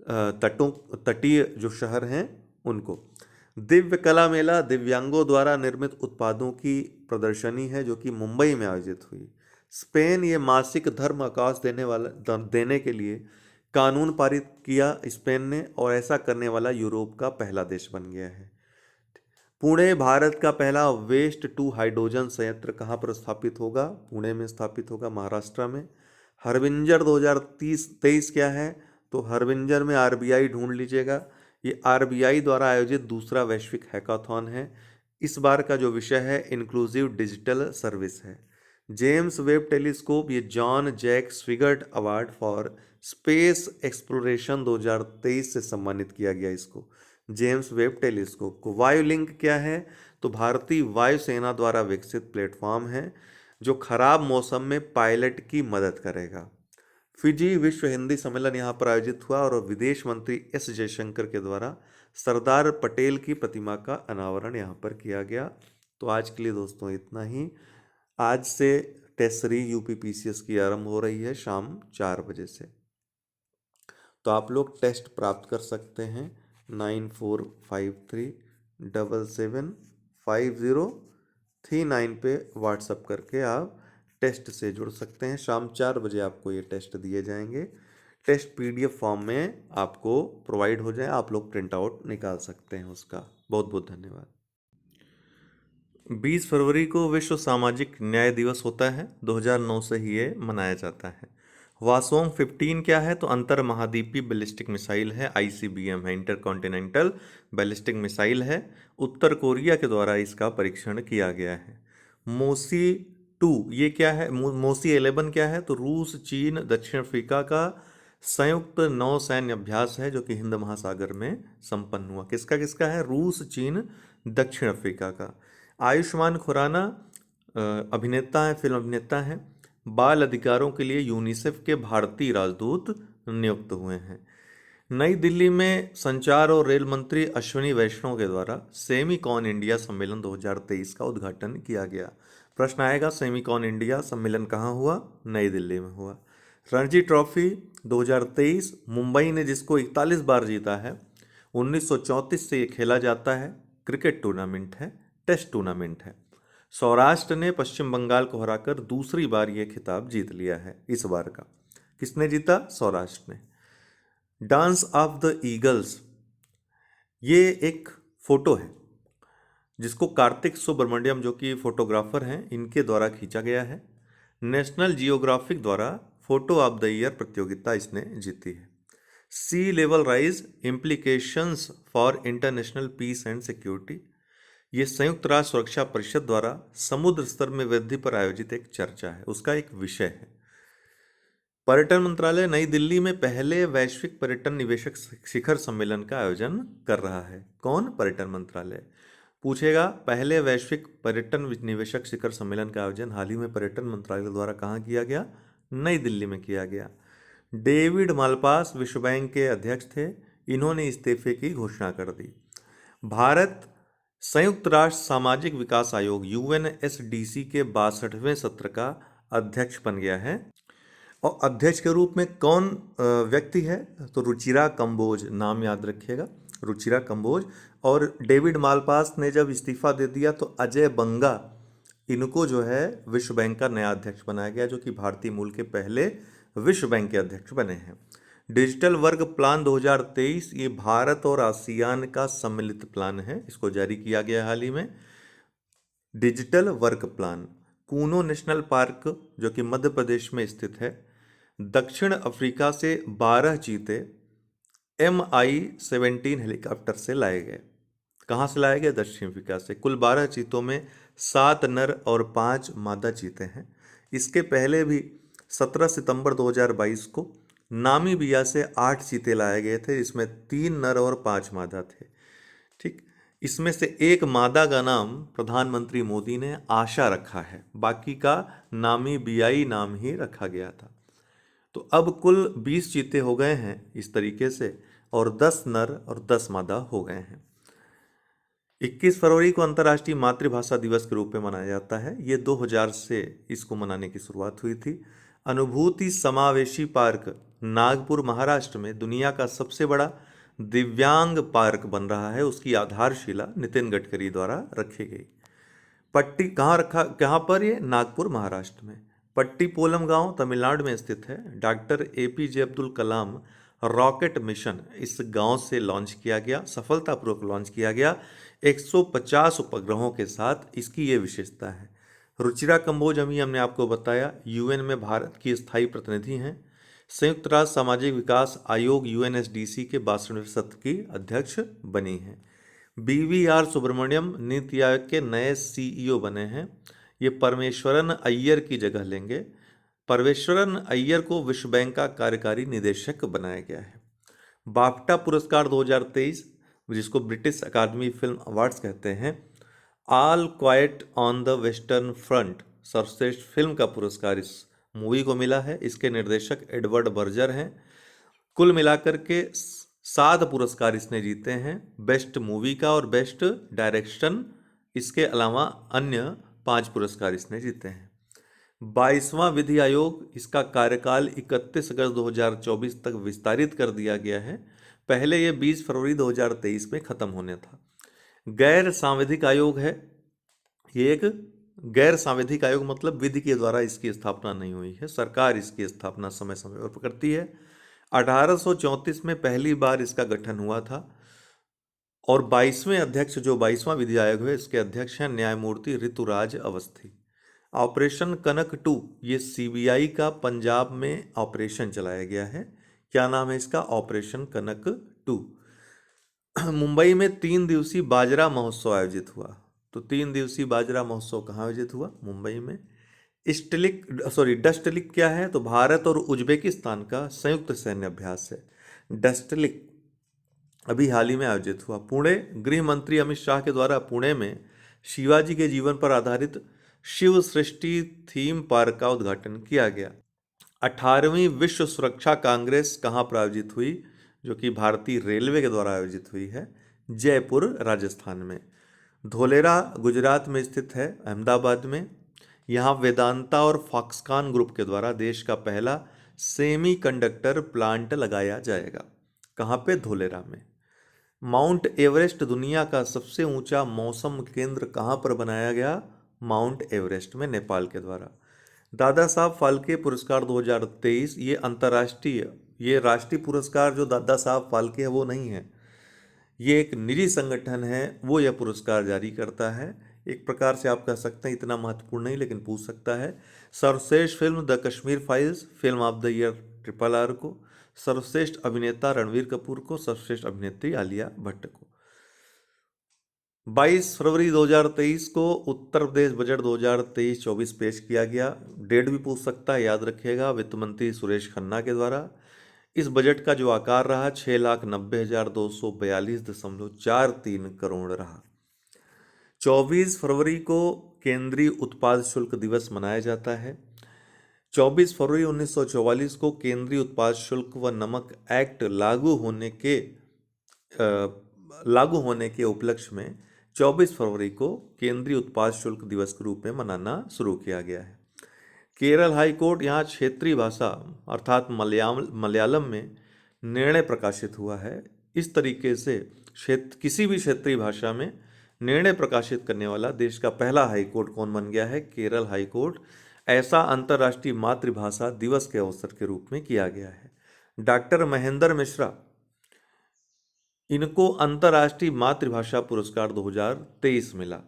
तटीय जो शहर हैं उनको। दिव्य कला मेला दिव्यांगों द्वारा निर्मित उत्पादों की प्रदर्शनी है, जो कि मुंबई में आयोजित हुई। स्पेन ये मासिक धर्म अवकाश देने के लिए कानून पारित किया स्पेन ने, और ऐसा करने वाला यूरोप का पहला देश बन गया है। पुणे भारत का पहला वेस्ट टू हाइड्रोजन संयंत्र कहाँ पर स्थापित होगा? पुणे में स्थापित होगा, महाराष्ट्र में। हरविंजर 2023 क्या है? तो हरविंजर में RBI ढूंढ लीजिएगा। ये RBI द्वारा आयोजित दूसरा वैश्विक हैकाथॉन है। इस बार का जो विषय है इंक्लूसिव डिजिटल सर्विस है। जेम्स वेब टेलीस्कोप ये John Jack Swigert award for space exploration 2023 से सम्मानित किया गया इसको, जेम्स वेब टेलीस्कोप को। वायुलिंक क्या है? तो भारतीय वायुसेना द्वारा विकसित प्लेटफॉर्म है जो खराब मौसम में पायलट की मदद करेगा। फिजी विश्व हिंदी सम्मेलन यहाँ पर आयोजित हुआ और विदेश मंत्री एस जयशंकर के द्वारा सरदार पटेल की प्रतिमा का अनावरण यहाँ पर किया गया। तो आज के लिए दोस्तों इतना ही। आज से टेस्ट सीरीज यूपीपीसीएस की आरंभ हो रही है शाम 4 बजे से। तो आप लोग टेस्ट प्राप्त कर सकते हैं 9453775039 पे व्हाट्सअप करके आप टेस्ट से जुड़ सकते हैं। शाम 4 बजे आपको ये टेस्ट दिए जाएंगे। टेस्ट पीडीएफ फॉर्म में आपको प्रोवाइड हो जाए, आप लोग प्रिंट आउट निकाल सकते हैं उसका। बहुत बहुत धन्यवाद। 20 फरवरी को विश्व सामाजिक न्याय दिवस होता है, 2009 से ही ये मनाया जाता है। वासोंग 15 क्या है? तो अंतर महाद्वीपीय बैलिस्टिक मिसाइल है, आईसीबीएम है, इंटरकॉन्टिनेंटल बैलिस्टिक मिसाइल है। उत्तर कोरिया के द्वारा इसका परीक्षण किया गया है। मोसी 2 ये क्या है? मोसी 11 क्या है? तो रूस, चीन, दक्षिण अफ्रीका का संयुक्त नौसैन्य अभ्यास है जो कि हिंद महासागर में संपन्न हुआ। किसका किसका है? रूस, चीन, दक्षिण अफ्रीका का। आयुष्मान खुराना अभिनेता है, फिल्म अभिनेता है। बाल अधिकारों के लिए यूनिसेफ के भारतीय राजदूत नियुक्त हुए हैं। नई दिल्ली में संचार और रेल मंत्री अश्विनी वैष्णव के द्वारा सेमीकॉन इंडिया सम्मेलन 2023 का उद्घाटन किया गया। प्रश्न आएगा, सेमीकॉन इंडिया सम्मेलन कहाँ हुआ? नई दिल्ली में हुआ। रणजी ट्रॉफी 2023 मुंबई ने जिसको 41 बार जीता है, 1934 से ये खेला जाता है। क्रिकेट टूर्नामेंट है, टेस्ट टूर्नामेंट है। सौराष्ट्र ने पश्चिम बंगाल को हराकर दूसरी बार ये खिताब जीत लिया है इस बार का। किसने जीता? सौराष्ट्र ने। डांस ऑफ द ईगल्स ये एक फोटो है जिसको कार्तिक सुब्रमण्यम जो कि फोटोग्राफर हैं इनके द्वारा खींचा गया है। नेशनल जियोग्राफिक द्वारा फोटो ऑफ द ईयर प्रतियोगिता इसने जीती है। Sea level rise implications for international peace and security ये संयुक्त राष्ट्र सुरक्षा परिषद द्वारा समुद्र स्तर में वृद्धि पर आयोजित एक चर्चा है, उसका एक विषय है। पर्यटन मंत्रालय नई दिल्ली में पहले वैश्विक पर्यटन निवेशक शिखर सम्मेलन का आयोजन कर रहा है। कौन? पर्यटन मंत्रालय। पूछेगा पहले वैश्विक पर्यटन निवेशक शिखर सम्मेलन का आयोजन हाल ही में पर्यटन मंत्रालय द्वारा कहाँ किया गया? नई दिल्ली में किया गया। डेविड मालपास विश्व बैंक के अध्यक्ष थे, इन्होंने इस्तीफे की घोषणा कर दी। भारत संयुक्त राष्ट्र सामाजिक विकास आयोग यूएनएसडीसी के 62वें सत्र का अध्यक्ष बन गया है। और अध्यक्ष के रूप में कौन व्यक्ति है? तो रुचिरा कंबोज, नाम याद रखिएगा, रुचिरा कंबोज। और डेविड मालपास ने जब इस्तीफा दे दिया तो अजय बंगा इनको जो है विश्व बैंक का नया अध्यक्ष बनाया गया, जो कि भारतीय मूल के पहले विश्व बैंक के अध्यक्ष बने हैं। डिजिटल वर्क प्लान 2023 ये भारत और आसियान का सम्मिलित प्लान है, इसको जारी किया गया हाल ही में। Digital work plan. Kuno national park जो कि मध्य प्रदेश में स्थित है, दक्षिण अफ्रीका से 12 चीते MI-17 हेलीकॉप्टर से लाए गए। कहाँ से लाए गए? दक्षिण अफ्रीका से। कुल 12 चीतों में 7 नर और 5 मादा चीते हैं। इसके पहले भी 17 सितंबर 2022 को नामीबिया से 8 चीते लाए गए थे, जिसमें 3 नर और 5 मादा थे। ठीक, इसमें से एक मादा का नाम प्रधानमंत्री मोदी ने आशा रखा है, बाकी का नामीबियाई नाम ही रखा गया था। तो अब कुल 20 चीते हो गए हैं इस तरीके से, और 10 नर और 10 मादा हो गए हैं। 21 फरवरी को अंतर्राष्ट्रीय मातृभाषा दिवस के रूप में मनाया जाता है। ये 2000 से इसको मनाने की शुरुआत हुई थी। अनुभूति समावेशी पार्क नागपुर महाराष्ट्र में दुनिया का सबसे बड़ा दिव्यांग पार्क बन रहा है, उसकी आधारशिला नितिन गडकरी द्वारा रखी गई। पट्टी कहाँ पर? ये नागपुर महाराष्ट्र में। पट्टीपोलम गांव तमिलनाडु में स्थित है। डॉक्टर APJ अब्दुल कलाम रॉकेट मिशन इस गांव से लॉन्च किया गया, सफलतापूर्वक लॉन्च किया गया 150 उपग्रहों के साथ, इसकी ये विशेषता है। रुचिरा कंबोज अभी हमने आपको बताया UN में भारत की स्थायी प्रतिनिधि हैं। संयुक्त राष्ट्र सामाजिक विकास आयोग UNSDC के 62वें सत्र की अध्यक्ष बनी हैं। BVR सुब्रमण्यम नीति आयोग के नए CEO बने हैं। ये परमेश्वरन अय्यर की जगह लेंगे। परमेश्वरन अय्यर को विश्व बैंक का कार्यकारी निदेशक बनाया गया है। बाफ्टा पुरस्कार 2023, जिसको ब्रिटिश अकादमी फिल्म अवार्ड्स कहते हैं, all quite on the western front सर्वश्रेष्ठ फिल्म का पुरस्कार इस मूवी को मिला है। इसके निर्देशक एडवर्ड बर्जर हैं। कुल मिलाकर के 7 पुरस्कार इसने जीते हैं, बेस्ट मूवी का और बेस्ट डायरेक्शन। इसके अलावा अन्य 5 पुरस्कार इसने जीते हैं। 22वां विधि आयोग, इसका कार्यकाल 31 अगस्त 2024 तक विस्तारित कर दिया गया है। पहले ये 20 फरवरी 2023 में खत्म होने था। गैर सांविधिक आयोग है। ये एक गैर सांविधिक आयोग मतलब विधि के द्वारा इसकी स्थापना नहीं हुई है, सरकार इसकी स्थापना समय समय पर करती है। 1834 में पहली बार इसका गठन हुआ था और 22वें अध्यक्ष, जो 22वां विधि आयोग है, इसके अध्यक्ष हैं न्यायमूर्ति ऋतुराज अवस्थी। ऑपरेशन कनक 2, ये सीबीआई का पंजाब में ऑपरेशन चलाया गया है। क्या नाम है इसका? ऑपरेशन कनक 2। मुंबई में 3 दिवसीय बाजरा महोत्सव आयोजित हुआ। तो 3 दिवसीय बाजरा महोत्सव कहाँ आयोजित हुआ? मुंबई में। डस्टलिक क्या है? तो भारत और उज्बेकिस्तान का संयुक्त सैन्य अभ्यास है डस्टलिक, अभी हाल ही में आयोजित हुआ। पुणे, गृह मंत्री अमित शाह के द्वारा पुणे में शिवाजी के जीवन पर आधारित शिव सृष्टि थीम पार्क का उद्घाटन किया गया। 18वीं विश्व सुरक्षा कांग्रेस कहाँ पर आयोजित हुई? जो कि भारतीय रेलवे के द्वारा आयोजित हुई है, जयपुर राजस्थान में। धोलेरा गुजरात में स्थित है, अहमदाबाद में। यहाँ वेदांता और फॉक्सकॉन ग्रुप के द्वारा देश का पहला सेमीकंडक्टर प्लांट लगाया जाएगा। कहाँ पे? धोलेरा में। माउंट एवरेस्ट दुनिया का सबसे ऊंचा मौसम केंद्र कहाँ पर बनाया गया? माउंट एवरेस्ट में, नेपाल के द्वारा। दादा साहब फाल्के पुरस्कार 2023, ये अंतर्राष्ट्रीय, ये राष्ट्रीय पुरस्कार जो दादा साहब फाल्के है वो नहीं है, ये एक निजी संगठन है, वो यह पुरस्कार जारी करता है। एक प्रकार से आप कह सकते हैं इतना महत्वपूर्ण नहीं, लेकिन पूछ सकता है। सर्वश्रेष्ठ film the Kashmir files, film of the year RRR को। सर्वश्रेष्ठ अभिनेता रणवीर कपूर को। सर्वश्रेष्ठ अभिनेत्री आलिया भट्ट को। 22 फरवरी 2023 को उत्तर प्रदेश बजट 2023-24 पेश किया गया। डेट भी पूछ सकता है, याद रखिएगा, वित्त मंत्री सुरेश खन्ना के द्वारा। इस बजट का जो आकार रहा 6,90,242.43 करोड़ रहा। 24 फरवरी को केंद्रीय उत्पाद शुल्क दिवस मनाया जाता है। 24 फरवरी 1944 को केंद्रीय उत्पाद शुल्क व नमक एक्ट लागू होने के उपलक्ष्य में 24 फरवरी को केंद्रीय उत्पाद शुल्क दिवस के रूप में मनाना शुरू किया गया है। केरल हाई कोर्ट, यहाँ क्षेत्रीय भाषा अर्थात मलयालम में निर्णय प्रकाशित हुआ है। इस तरीके से किसी भी क्षेत्रीय भाषा में निर्णय प्रकाशित करने वाला देश का पहला हाई कोर्ट कौन बन गया है? Kerala high court. ऐसा अंतर्राष्ट्रीय मातृभाषा दिवस के अवसर के रूप में किया गया है। डॉक्टर महेंद्र मिश्रा, इनको अंतर्राष्ट्रीय मातृभाषा पुरस्कार 2023 मिला।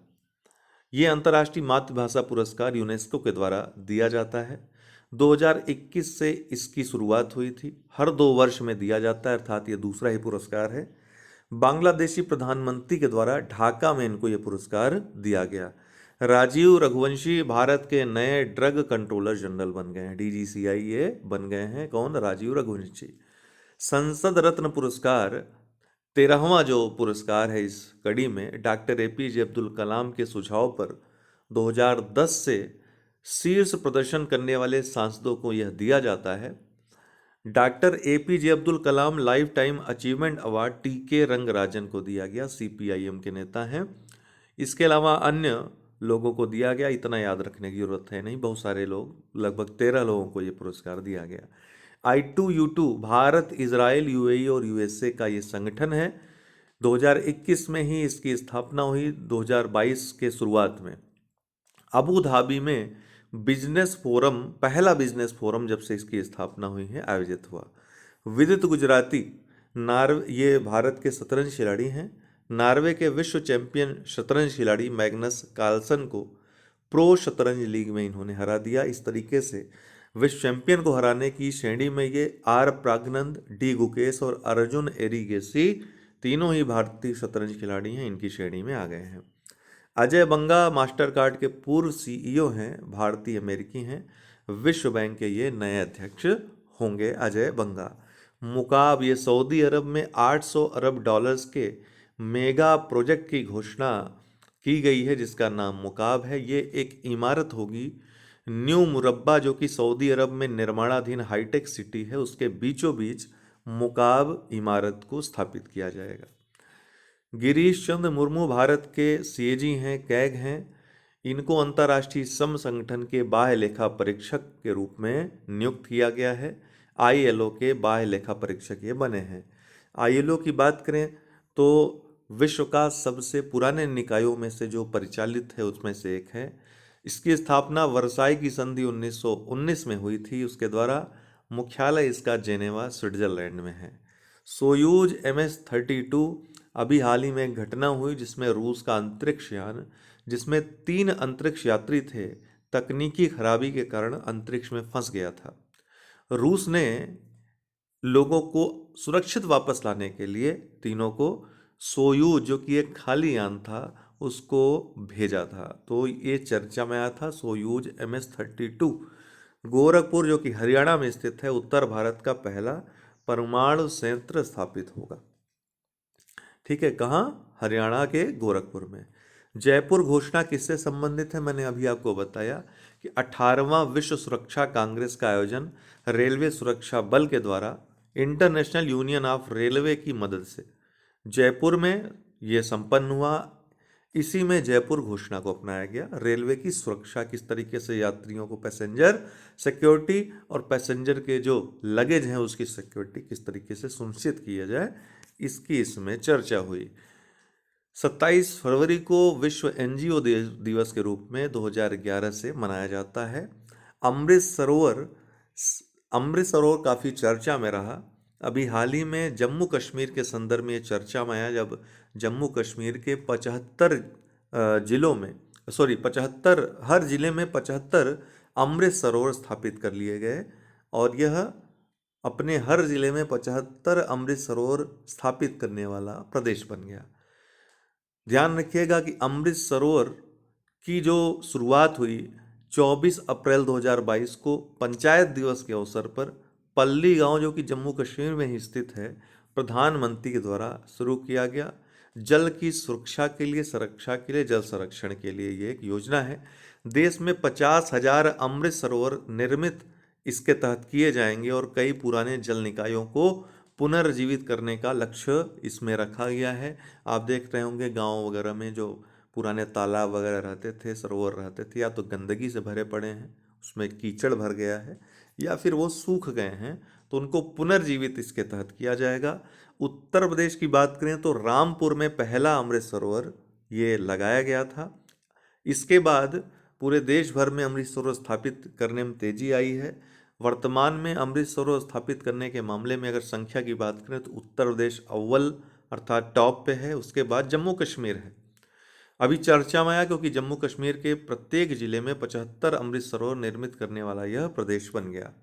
ये अंतर्राष्ट्रीय मातृभाषा पुरस्कार यूनेस्को के द्वारा दिया जाता है। 2021 से इसकी शुरुआत हुई थी, हर 2 वर्ष में दिया जाता है, अर्थात ये दूसरा ही पुरस्कार है। बांग्लादेशी प्रधानमंत्री के द्वारा ढाका में इनको ये पुरस्कार दिया गया। राजीव रघुवंशी भारत के नए ड्रग कंट्रोलर जनरल बन गए हैं, DGCI ये बन गए हैं। कौन? राजीव रघुवंशी। संसद रत्न पुरस्कार 13वां जो पुरस्कार है इस कड़ी में, डॉक्टर APJ अब्दुल कलाम के सुझाव पर 2010 से शीर्ष प्रदर्शन करने वाले सांसदों को यह दिया जाता है। Doctor APJ Abdul Kalam lifetime achievement award TK Rangarajan को दिया गया, CPIM के नेता हैं। इसके अलावा अन्य लोगों को दिया गया, इतना याद रखने की जरूरत है नहीं, बहुत सारे लोग, लगभग 13 लोगों को ये पुरस्कार दिया गया। I2U2 भारत, इजराइल, UAE और USA का ये संगठन है। 2021 में ही इसकी स्थापना हुई। 2022 के शुरुआत में अबू धाबी में बिजनेस फोरम, पहला बिजनेस फोरम जब से इसकी स्थापना हुई है आयोजित हुआ। विदित गुजराती, ये भारत के शतरंज खिलाड़ी हैं। नॉर्वे के विश्व चैंपियन शतरंज खिलाड़ी मैग्नस कार्लसन को प्रो शतरंज लीग में इन्होंने हरा दिया। इस तरीके से विश्व चैंपियन को हराने की श्रेणी में ये R प्रागनंद, D गुकेश और अर्जुन एरिगेसी, तीनों ही भारतीय शतरंज खिलाड़ी हैं, इनकी श्रेणी में आ गए हैं। अजय बंगा मास्टर कार्ड के पूर्व सीईओ हैं, भारतीय अमेरिकी हैं। विश्व बैंक के ये नए अध्यक्ष होंगे, अजय बंगा। मुकाब, ये सऊदी अरब में 800 अरब डॉलर्स के मेगा प्रोजेक्ट की घोषणा की गई है, जिसका नाम मुकाब है। ये एक इमारत होगी न्यू मुरब्बा, जो कि सऊदी अरब में निर्माणाधीन हाईटेक सिटी है, उसके बीचों बीच मुकाब इमारत को स्थापित किया जाएगा। गिरीश चंद्र मुर्मू भारत के सीएजी हैं, कैग हैं। इनको अंतर्राष्ट्रीय श्रम संगठन के बाह्य लेखा परीक्षक के रूप में नियुक्त किया गया है। आईएलओ के बाह्य लेखा परीक्षक ये बने हैं। आईएलओ की बात करें तो विश्व का सबसे पुराने निकायों में से जो परिचालित है उसमें से एक है। इसकी स्थापना वर्साई की संधि 1919 में हुई थी, उसके द्वारा। मुख्यालय इसका जेनेवा, स्विट्जरलैंड में है। सोयूज MS-32 अभी हाल ही में एक घटना हुई जिसमें रूस का अंतरिक्ष यान, जिसमें 3 अंतरिक्ष यात्री थे, तकनीकी खराबी के कारण अंतरिक्ष में फंस गया था। रूस ने लोगों को सुरक्षित वापस लाने के लिए तीनों को सोयूज, जो कि एक खाली यान था, उसको भेजा था। तो ये चर्चा में आया था सोयूज MS-32। गोरखपुर, जो कि हरियाणा में स्थित है, उत्तर भारत का पहला परमाणु संयंत्र स्थापित होगा। ठीक है, कहाँ? हरियाणा के गोरखपुर में। जयपुर घोषणा किससे संबंधित है? मैंने अभी आपको बताया कि 18वां विश्व सुरक्षा कांग्रेस का आयोजन रेलवे सुरक्षा बल के द्वारा इंटरनेशनल यूनियन ऑफ रेलवे की मदद से जयपुर में ये संपन्न हुआ। इसी में जयपुर घोषणा को अपनाया गया। रेलवे की सुरक्षा किस तरीके से, यात्रियों को पैसेंजर सिक्योरिटी और पैसेंजर के जो लगेज हैं उसकी सिक्योरिटी किस तरीके से सुनिश्चित किया जाए, इसकी इसमें चर्चा हुई। 27 फरवरी को विश्व एनजीओ दिवस के रूप में 2011 से मनाया जाता है। अमृत सरोवर काफ़ी चर्चा में रहा। अभी हाल ही में जम्मू कश्मीर के संदर्भ में ये चर्चा में आया, जब जम्मू कश्मीर के 75 जिलों में 75 हर जिले में 75 अमृत सरोवर स्थापित कर लिए गए, और यह अपने हर जिले में 75 अमृत सरोवर स्थापित करने वाला प्रदेश बन गया। ध्यान रखिएगा कि अमृत सरोवर की जो शुरुआत हुई 24 अप्रैल 2022 को पंचायत दिवस के अवसर पर पल्ली गांव, जो कि जम्मू कश्मीर में ही स्थित है, प्रधानमंत्री के द्वारा शुरू किया गया। जल की सुरक्षा के लिए, संरक्षा के लिए, जल संरक्षण के लिए ये एक योजना है। देश में 50,000 अमृत सरोवर निर्मित इसके तहत किए जाएंगे, और कई पुराने जल निकायों को पुनर्जीवित करने का लक्ष्य इसमें रखा गया है। आप देख रहे होंगे गांव वगैरह में जो पुराने तालाब वगैरह रहते थे, सरोवर रहते थे, या तो गंदगी से भरे पड़े हैं, उसमें कीचड़ भर गया है, या फिर वो सूख गए हैं, तो उनको पुनर्जीवित इसके तहत किया जाएगा। उत्तर प्रदेश की बात करें तो रामपुर में पहला अमृत सरोवर ये लगाया गया था। इसके बाद पूरे देश भर में अमृत सरोवर स्थापित करने में तेजी आई है। वर्तमान में अमृत सरोवर स्थापित करने के मामले में अगर संख्या की बात करें तो उत्तर प्रदेश अव्वल अर्थात टॉप पे है, उसके बाद जम्मू कश्मीर है। अभी चर्चा में आया क्योंकि जम्मू कश्मीर के प्रत्येक जिले में 75 अमृत सरोवर निर्मित करने वाला यह प्रदेश बन गया।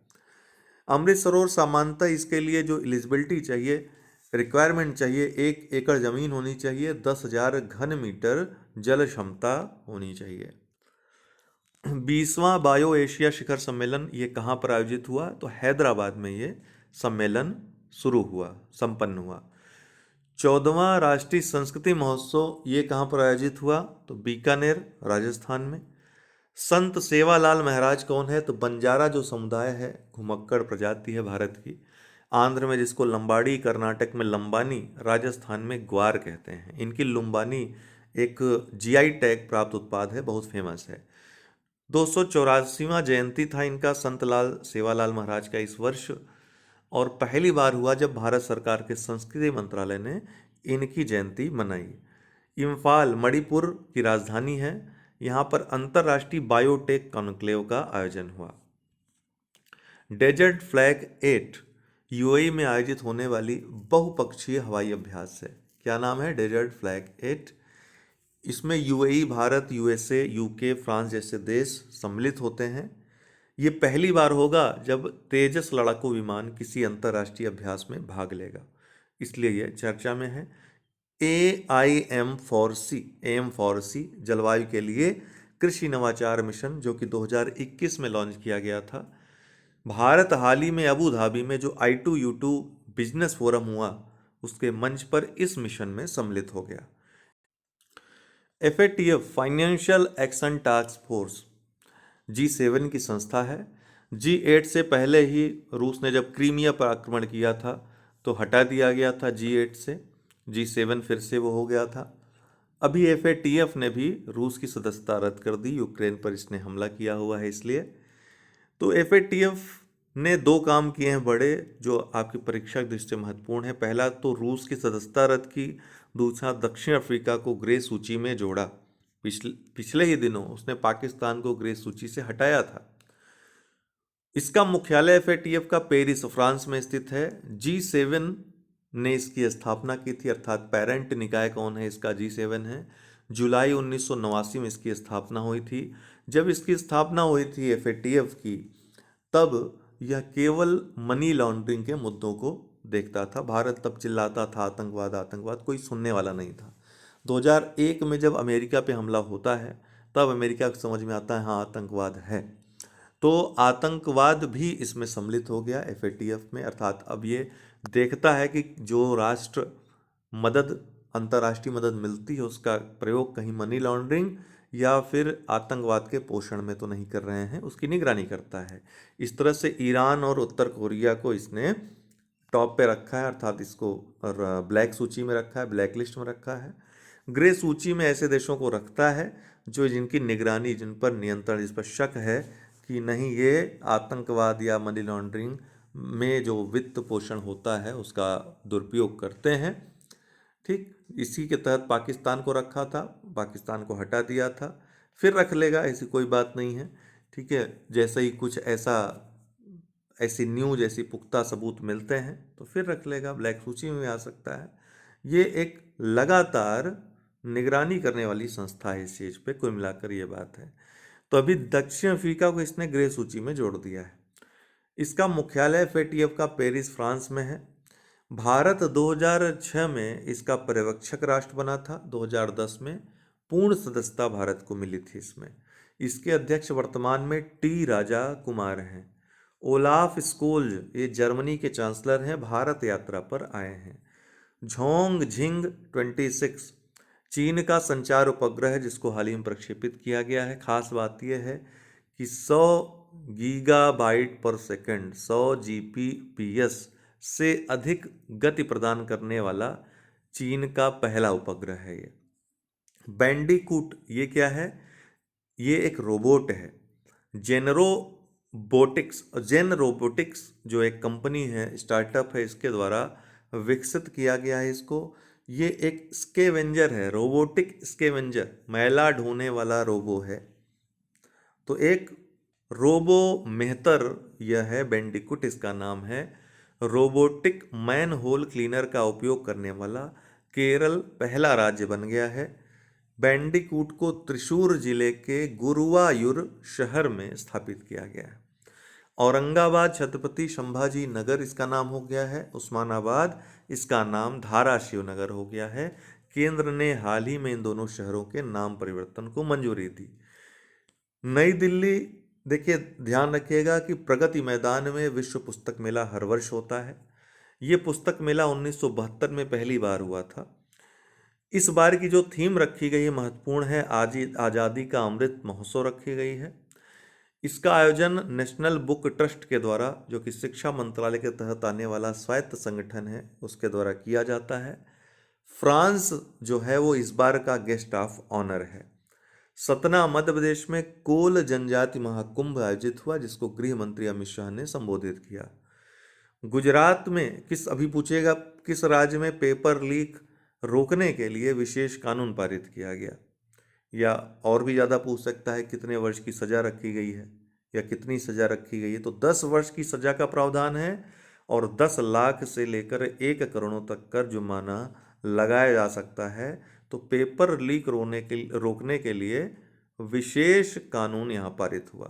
अमृत सरोवर सामान्यतः इसके लिए जो एलिजिबिलिटी चाहिए, रिक्वायरमेंट चाहिए, 1 एकड़ जमीन होनी चाहिए, 10,000 घन मीटर जल क्षमता होनी चाहिए। 20वां बायो एशिया शिखर सम्मेलन ये कहाँ पर आयोजित हुआ? तो हैदराबाद में ये सम्मेलन संपन्न हुआ। 14वां राष्ट्रीय संस्कृति महोत्सव ये कहाँ पर आयोजित हुआ? तो बीकानेर, राजस्थान में। संत सेवालाल महाराज कौन है? तो बंजारा जो समुदाय है, घुमक्कड़ प्रजाति है भारत की, आंध्र में जिसको लंबाड़ी, कर्नाटक में लंबानी, राजस्थान में ग्वार कहते हैं। इनकी लुम्बानी एक जीआई टैग प्राप्त उत्पाद है, बहुत फेमस है। 284वां जयंती था इनका, संतलाल सेवालाल महाराज का, इस वर्ष, और पहली बार हुआ जब भारत सरकार के संस्कृति मंत्रालय ने इनकी जयंती मनाई। इम्फाल मणिपुर की राजधानी है, यहाँ पर अंतर्राष्ट्रीय बायोटेक कॉन्क्लेव का आयोजन हुआ। डेजर्ट फ्लैग 8 यूएई में आयोजित होने वाली बहुपक्षीय हवाई अभ्यास है। क्या नाम है? Desert flag 8। इसमें UAE, Bharat, USA, UK, France जैसे देश सम्मिलित होते हैं। ये पहली बार होगा जब तेजस लड़ाकू विमान किसी अंतर्राष्ट्रीय अभ्यास में भाग लेगा, इसलिए यह चर्चा में है। AIM4C जलवायु के लिए कृषि नवाचार मिशन, जो कि 2021 में लॉन्च किया गया था। भारत हाल ही में अबू धाबी में जो I2U2 बिजनेस फोरम हुआ, उसके मंच पर इस मिशन में सम्मिलित हो गया। FATF financial action task force G7 की संस्था है। G8 से पहले ही रूस ने जब क्रीमिया पर आक्रमण किया था तो हटा दिया गया था G8 से, G7 फिर से वो हो गया था। अभी FATF ने भी रूस की सदस्यता रद्द कर दी, यूक्रेन पर इसने हमला किया हुआ है इसलिए। तो FATF ने दो काम किए हैं बड़े, जो आपकी परीक्षा की दृष्टि से महत्वपूर्ण है। पहला तो रूस की सदस्यता रद्द की, दूसरा दक्षिण अफ्रीका को ग्रे सूची में जोड़ा। पिछले ही दिनों उसने पाकिस्तान को ग्रे सूची से हटाया था। इसका मुख्यालय FATF का पेरिस फ्रांस में स्थित है। G7 ने इसकी स्थापना की थी, अर्थात पेरेंट निकाय कौन है इसका, G7 है। जुलाई 1989 में इसकी स्थापना हुई थी। जब इसकी स्थापना हुई थी FATF की, तब यह केवल मनी लॉन्ड्रिंग के मुद्दों को देखता था। भारत तब चिल्लाता था आतंकवाद आतंकवाद, कोई सुनने वाला नहीं था। 2001 में जब अमेरिका पे हमला होता है, तब अमेरिका को समझ में आता है हाँ आतंकवाद है, तो आतंकवाद भी इसमें सम्मिलित हो गया FATF में। अर्थात अब ये देखता है कि जो राष्ट्र मदद, अंतर्राष्ट्रीय मदद मिलती है, उसका प्रयोग कहीं मनी लॉन्ड्रिंग या फिर आतंकवाद के पोषण में तो नहीं कर रहे हैं, उसकी निगरानी करता है। इस तरह से ईरान और उत्तर कोरिया को इसने टॉप पे रखा है, अर्थात इसको ब्लैक सूची में रखा है, ब्लैक लिस्ट में रखा है। ग्रे सूची में ऐसे देशों को रखता है जो जिनकी निगरानी, जिन पर नियंत्रण, जिस पर शक है कि नहीं ये आतंकवाद या मनी लॉन्ड्रिंग में जो वित्त पोषण होता है उसका दुरुपयोग करते हैं। ठीक इसी के तहत पाकिस्तान को रखा था, पाकिस्तान को हटा दिया था, फिर रख लेगा, ऐसी कोई बात नहीं है। ठीक है, जैसे ही कुछ ऐसी न्यूज, ऐसी पुख्ता सबूत मिलते हैं तो फिर रख लेगा, ब्लैक सूची में आ सकता है। ये एक लगातार निगरानी करने वाली संस्था है इस चीज़ पे, कुल मिलाकर ये बात है। तो अभी दक्षिण अफ्रीका को इसने ग्रे सूची में जोड़ दिया है। इसका मुख्यालय FATF का पेरिस फ्रांस में है। भारत 2006 में इसका पर्यवेक्षक राष्ट्र बना था। 2010 में पूर्ण सदस्यता भारत को मिली थी इसमें। इसके अध्यक्ष वर्तमान में टी राजा कुमार हैं। ओलाफ स्कोल्ज ये जर्मनी के चांसलर हैं, भारत यात्रा पर आए हैं। झोंग झिंग 26 चीन का संचार उपग्रह है, जिसको हाल ही में प्रक्षेपित किया गया है। खास बात यह है कि 100 गीगाबाइट पर सेकंड 100 Gbps से अधिक गति प्रदान करने वाला चीन का पहला उपग्रह है ये। बैंडिकूट ये क्या है? ये एक रोबोट है। जेन रोबोटिक्स जो एक कंपनी है, स्टार्टअप है, इसके द्वारा विकसित किया गया है इसको। ये एक स्केवेंजर है, रोबोटिक स्केवेंजर, मैला ढोने वाला रोबो है। तो एक रोबो मेहतर यह है, बैंडिकुट इसका नाम है। रोबोटिक मैन होल क्लीनर का उपयोग करने वाला केरल पहला राज्य बन गया है। बैंडिकूट को त्रिशूर जिले के गुरुवायूर शहर में स्थापित किया गया है। औरंगाबाद छत्रपति संभाजी नगर इसका नाम हो गया है। उस्मानाबाद इसका नाम धाराशिव नगर हो गया है। केंद्र ने हाल ही में इन दोनों शहरों के नाम परिवर्तन को मंजूरी दी। नई दिल्ली, देखिए ध्यान रखिएगा कि प्रगति मैदान में विश्व पुस्तक मेला हर वर्ष होता है। ये पुस्तक मेला 1972 में पहली बार हुआ था। इस बार की जो थीम रखी गई है महत्वपूर्ण है, आज़ादी का अमृत महोत्सव रखी गई है। इसका आयोजन नेशनल बुक ट्रस्ट के द्वारा, जो कि शिक्षा मंत्रालय के तहत आने वाला स्वायत्त संगठन है, उसके द्वारा किया जाता है। फ्रांस जो है वो इस बार का गेस्ट ऑफ ऑनर है। सतना मध्य प्रदेश में कोल जनजाति महाकुंभ आयोजित हुआ, जिसको गृह मंत्री अमित शाह ने संबोधित किया। गुजरात में अभी पूछेगा किस राज्य में पेपर लीक रोकने के लिए विशेष कानून पारित किया गया, या और भी ज़्यादा पूछ सकता है कितने वर्ष की सज़ा रखी गई है या कितनी सज़ा रखी गई है। तो 10 वर्ष की सज़ा का प्रावधान है और 10 लाख से लेकर 1 करोड़ तक का जुर्माना लगाया जा सकता है। तो पेपर लीक रोकने के लिए विशेष कानून यहाँ पारित हुआ।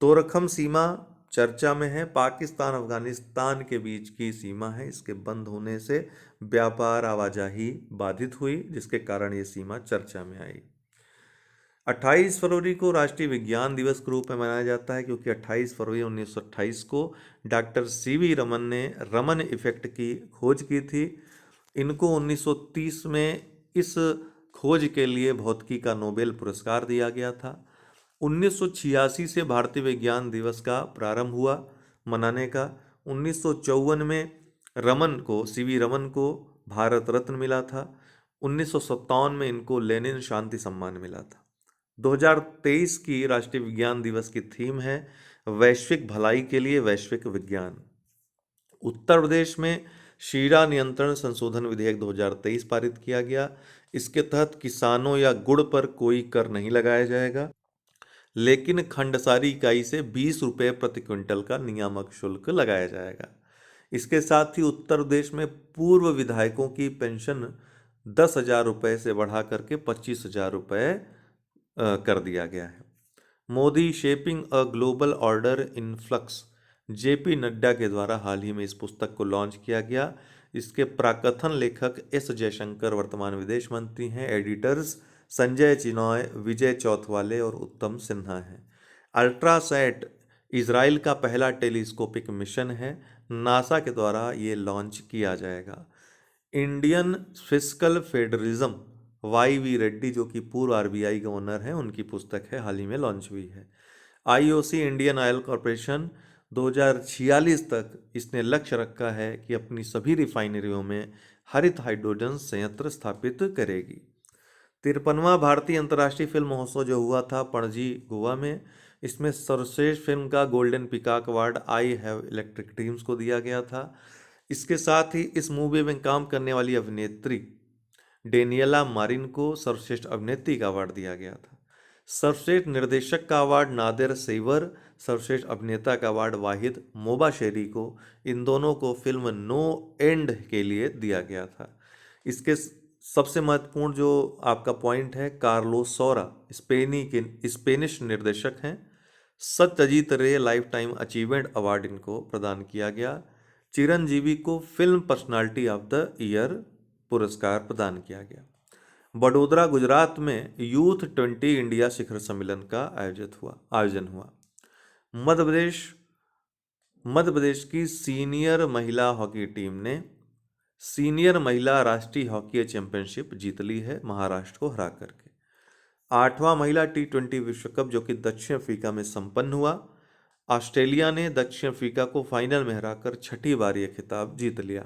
तोरखम सीमा चर्चा में है। पाकिस्तान अफगानिस्तान के बीच की सीमा है, इसके बंद होने से व्यापार आवाजाही बाधित हुई, जिसके कारण ये सीमा चर्चा में आई। 28 फरवरी को राष्ट्रीय विज्ञान दिवस के रूप में मनाया जाता है, क्योंकि 28 फरवरी 1928 को डॉक्टर सीवी रमन ने रमन इफेक्ट की खोज की थी। इनको 1930 में इस खोज के लिए भौतिकी का नोबेल पुरस्कार दिया गया था। 1986 से भारतीय विज्ञान दिवस का प्रारंभ हुआ मनाने का। 1954 में सीवी रमन को भारत रत्न मिला था। 1957 में इनको लेनिन शांति सम्मान मिला था। 2023 की राष्ट्रीय विज्ञान दिवस की थीम है वैश्विक भलाई के लिए वैश्विक विज्ञान। उत्तर प्रदेश में शीरा नियंत्रण संशोधन विधेयक 2023 पारित किया गया। इसके तहत किसानों या गुड़ पर कोई कर नहीं लगाया जाएगा, लेकिन खंडसारी इकाई से 20 रुपये प्रति क्विंटल का नियामक शुल्क लगाया जाएगा। इसके साथ ही उत्तर प्रदेश में पूर्व विधायकों की पेंशन 10,000 रुपये से बढ़ा करके 25,000 रुपये कर दिया गया है। Modi shaping a global order in flux, JP Nadda के द्वारा हाल ही में इस पुस्तक को लॉन्च किया गया। इसके प्राकथन लेखक एस जयशंकर वर्तमान विदेश मंत्री हैं। एडिटर्स संजय चिनॉय, विजय चौथवाले और उत्तम सिन्हा हैं। अल्ट्रासैट इजराइल का पहला टेलीस्कोपिक मिशन है, नासा के द्वारा ये लॉन्च किया जाएगा। Indian fiscal federalism, Y V Reddy जो कि पूर्व आरबीआई गवर्नर हैं, उनकी पुस्तक है, हाल ही में लॉन्च हुई है। आईओसी इंडियन ऑयल कॉरपोरेशन 2046 तक इसने लक्ष्य रखा है कि अपनी सभी रिफाइनरियों में हरित हाइड्रोजन संयंत्र स्थापित करेगी। 53वां भारतीय अंतर्राष्ट्रीय फिल्म महोत्सव जो हुआ था पणजी गोवा में, इसमें सर्वश्रेष्ठ फिल्म का golden peacock award I have electric dreams को दिया गया था। इसके साथ ही इस मूवी में काम करने वाली अभिनेत्री डेनियला मारिन को सर्वश्रेष्ठ अभिनेत्री का अवार्ड दिया गया था। सर्वश्रेष्ठ निर्देशक का अवार्ड नादिर सेवर, सर्वश्रेष्ठ अभिनेता का अवार्ड वाहिद मोबाशेरी को, इन दोनों को फिल्म नो एंड के लिए दिया गया था। इसके सबसे महत्वपूर्ण जो आपका पॉइंट है, कार्लोस सौरा स्पेनिश निर्देशक हैं। सत्यजीत रे लाइफ टाइम अचीवमेंट अवार्ड इनको प्रदान किया गया। चिरंजीवी को film personality of the year पुरस्कार प्रदान किया गया। वडोदरा गुजरात में यूथ 20 इंडिया शिखर सम्मेलन का आयोजन हुआ। मध्य प्रदेश की सीनियर महिला हॉकी टीम ने सीनियर महिला राष्ट्रीय हॉकी चैंपियनशिप जीत ली है, महाराष्ट्र को हरा करके। 8वां महिला T20 विश्व कप जो कि दक्षिण अफ्रीका में संपन्न हुआ, ऑस्ट्रेलिया ने दक्षिण अफ्रीका को फाइनल में हराकर 6ठी बार यह खिताब जीत लिया।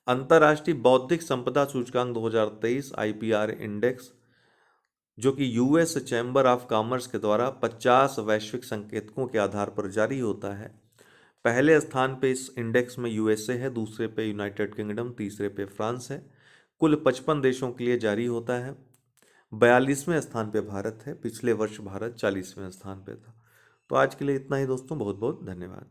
अंतर्राष्ट्रीय बौद्धिक संपदा सूचकांक 2023 IPR इंडेक्स जो कि यूएस चैम्बर ऑफ कॉमर्स के द्वारा 50 वैश्विक संकेतकों के आधार पर जारी होता है। पहले स्थान पे इस इंडेक्स में यूएसए है, दूसरे पे यूनाइटेड किंगडम, तीसरे पे फ्रांस है। कुल 55 देशों के लिए जारी होता है। 42वें स्थान पे भारत है, पिछले वर्ष भारत 40वें स्थान पे था। तो आज के लिए इतना ही दोस्तों, बहुत बहुत धन्यवाद।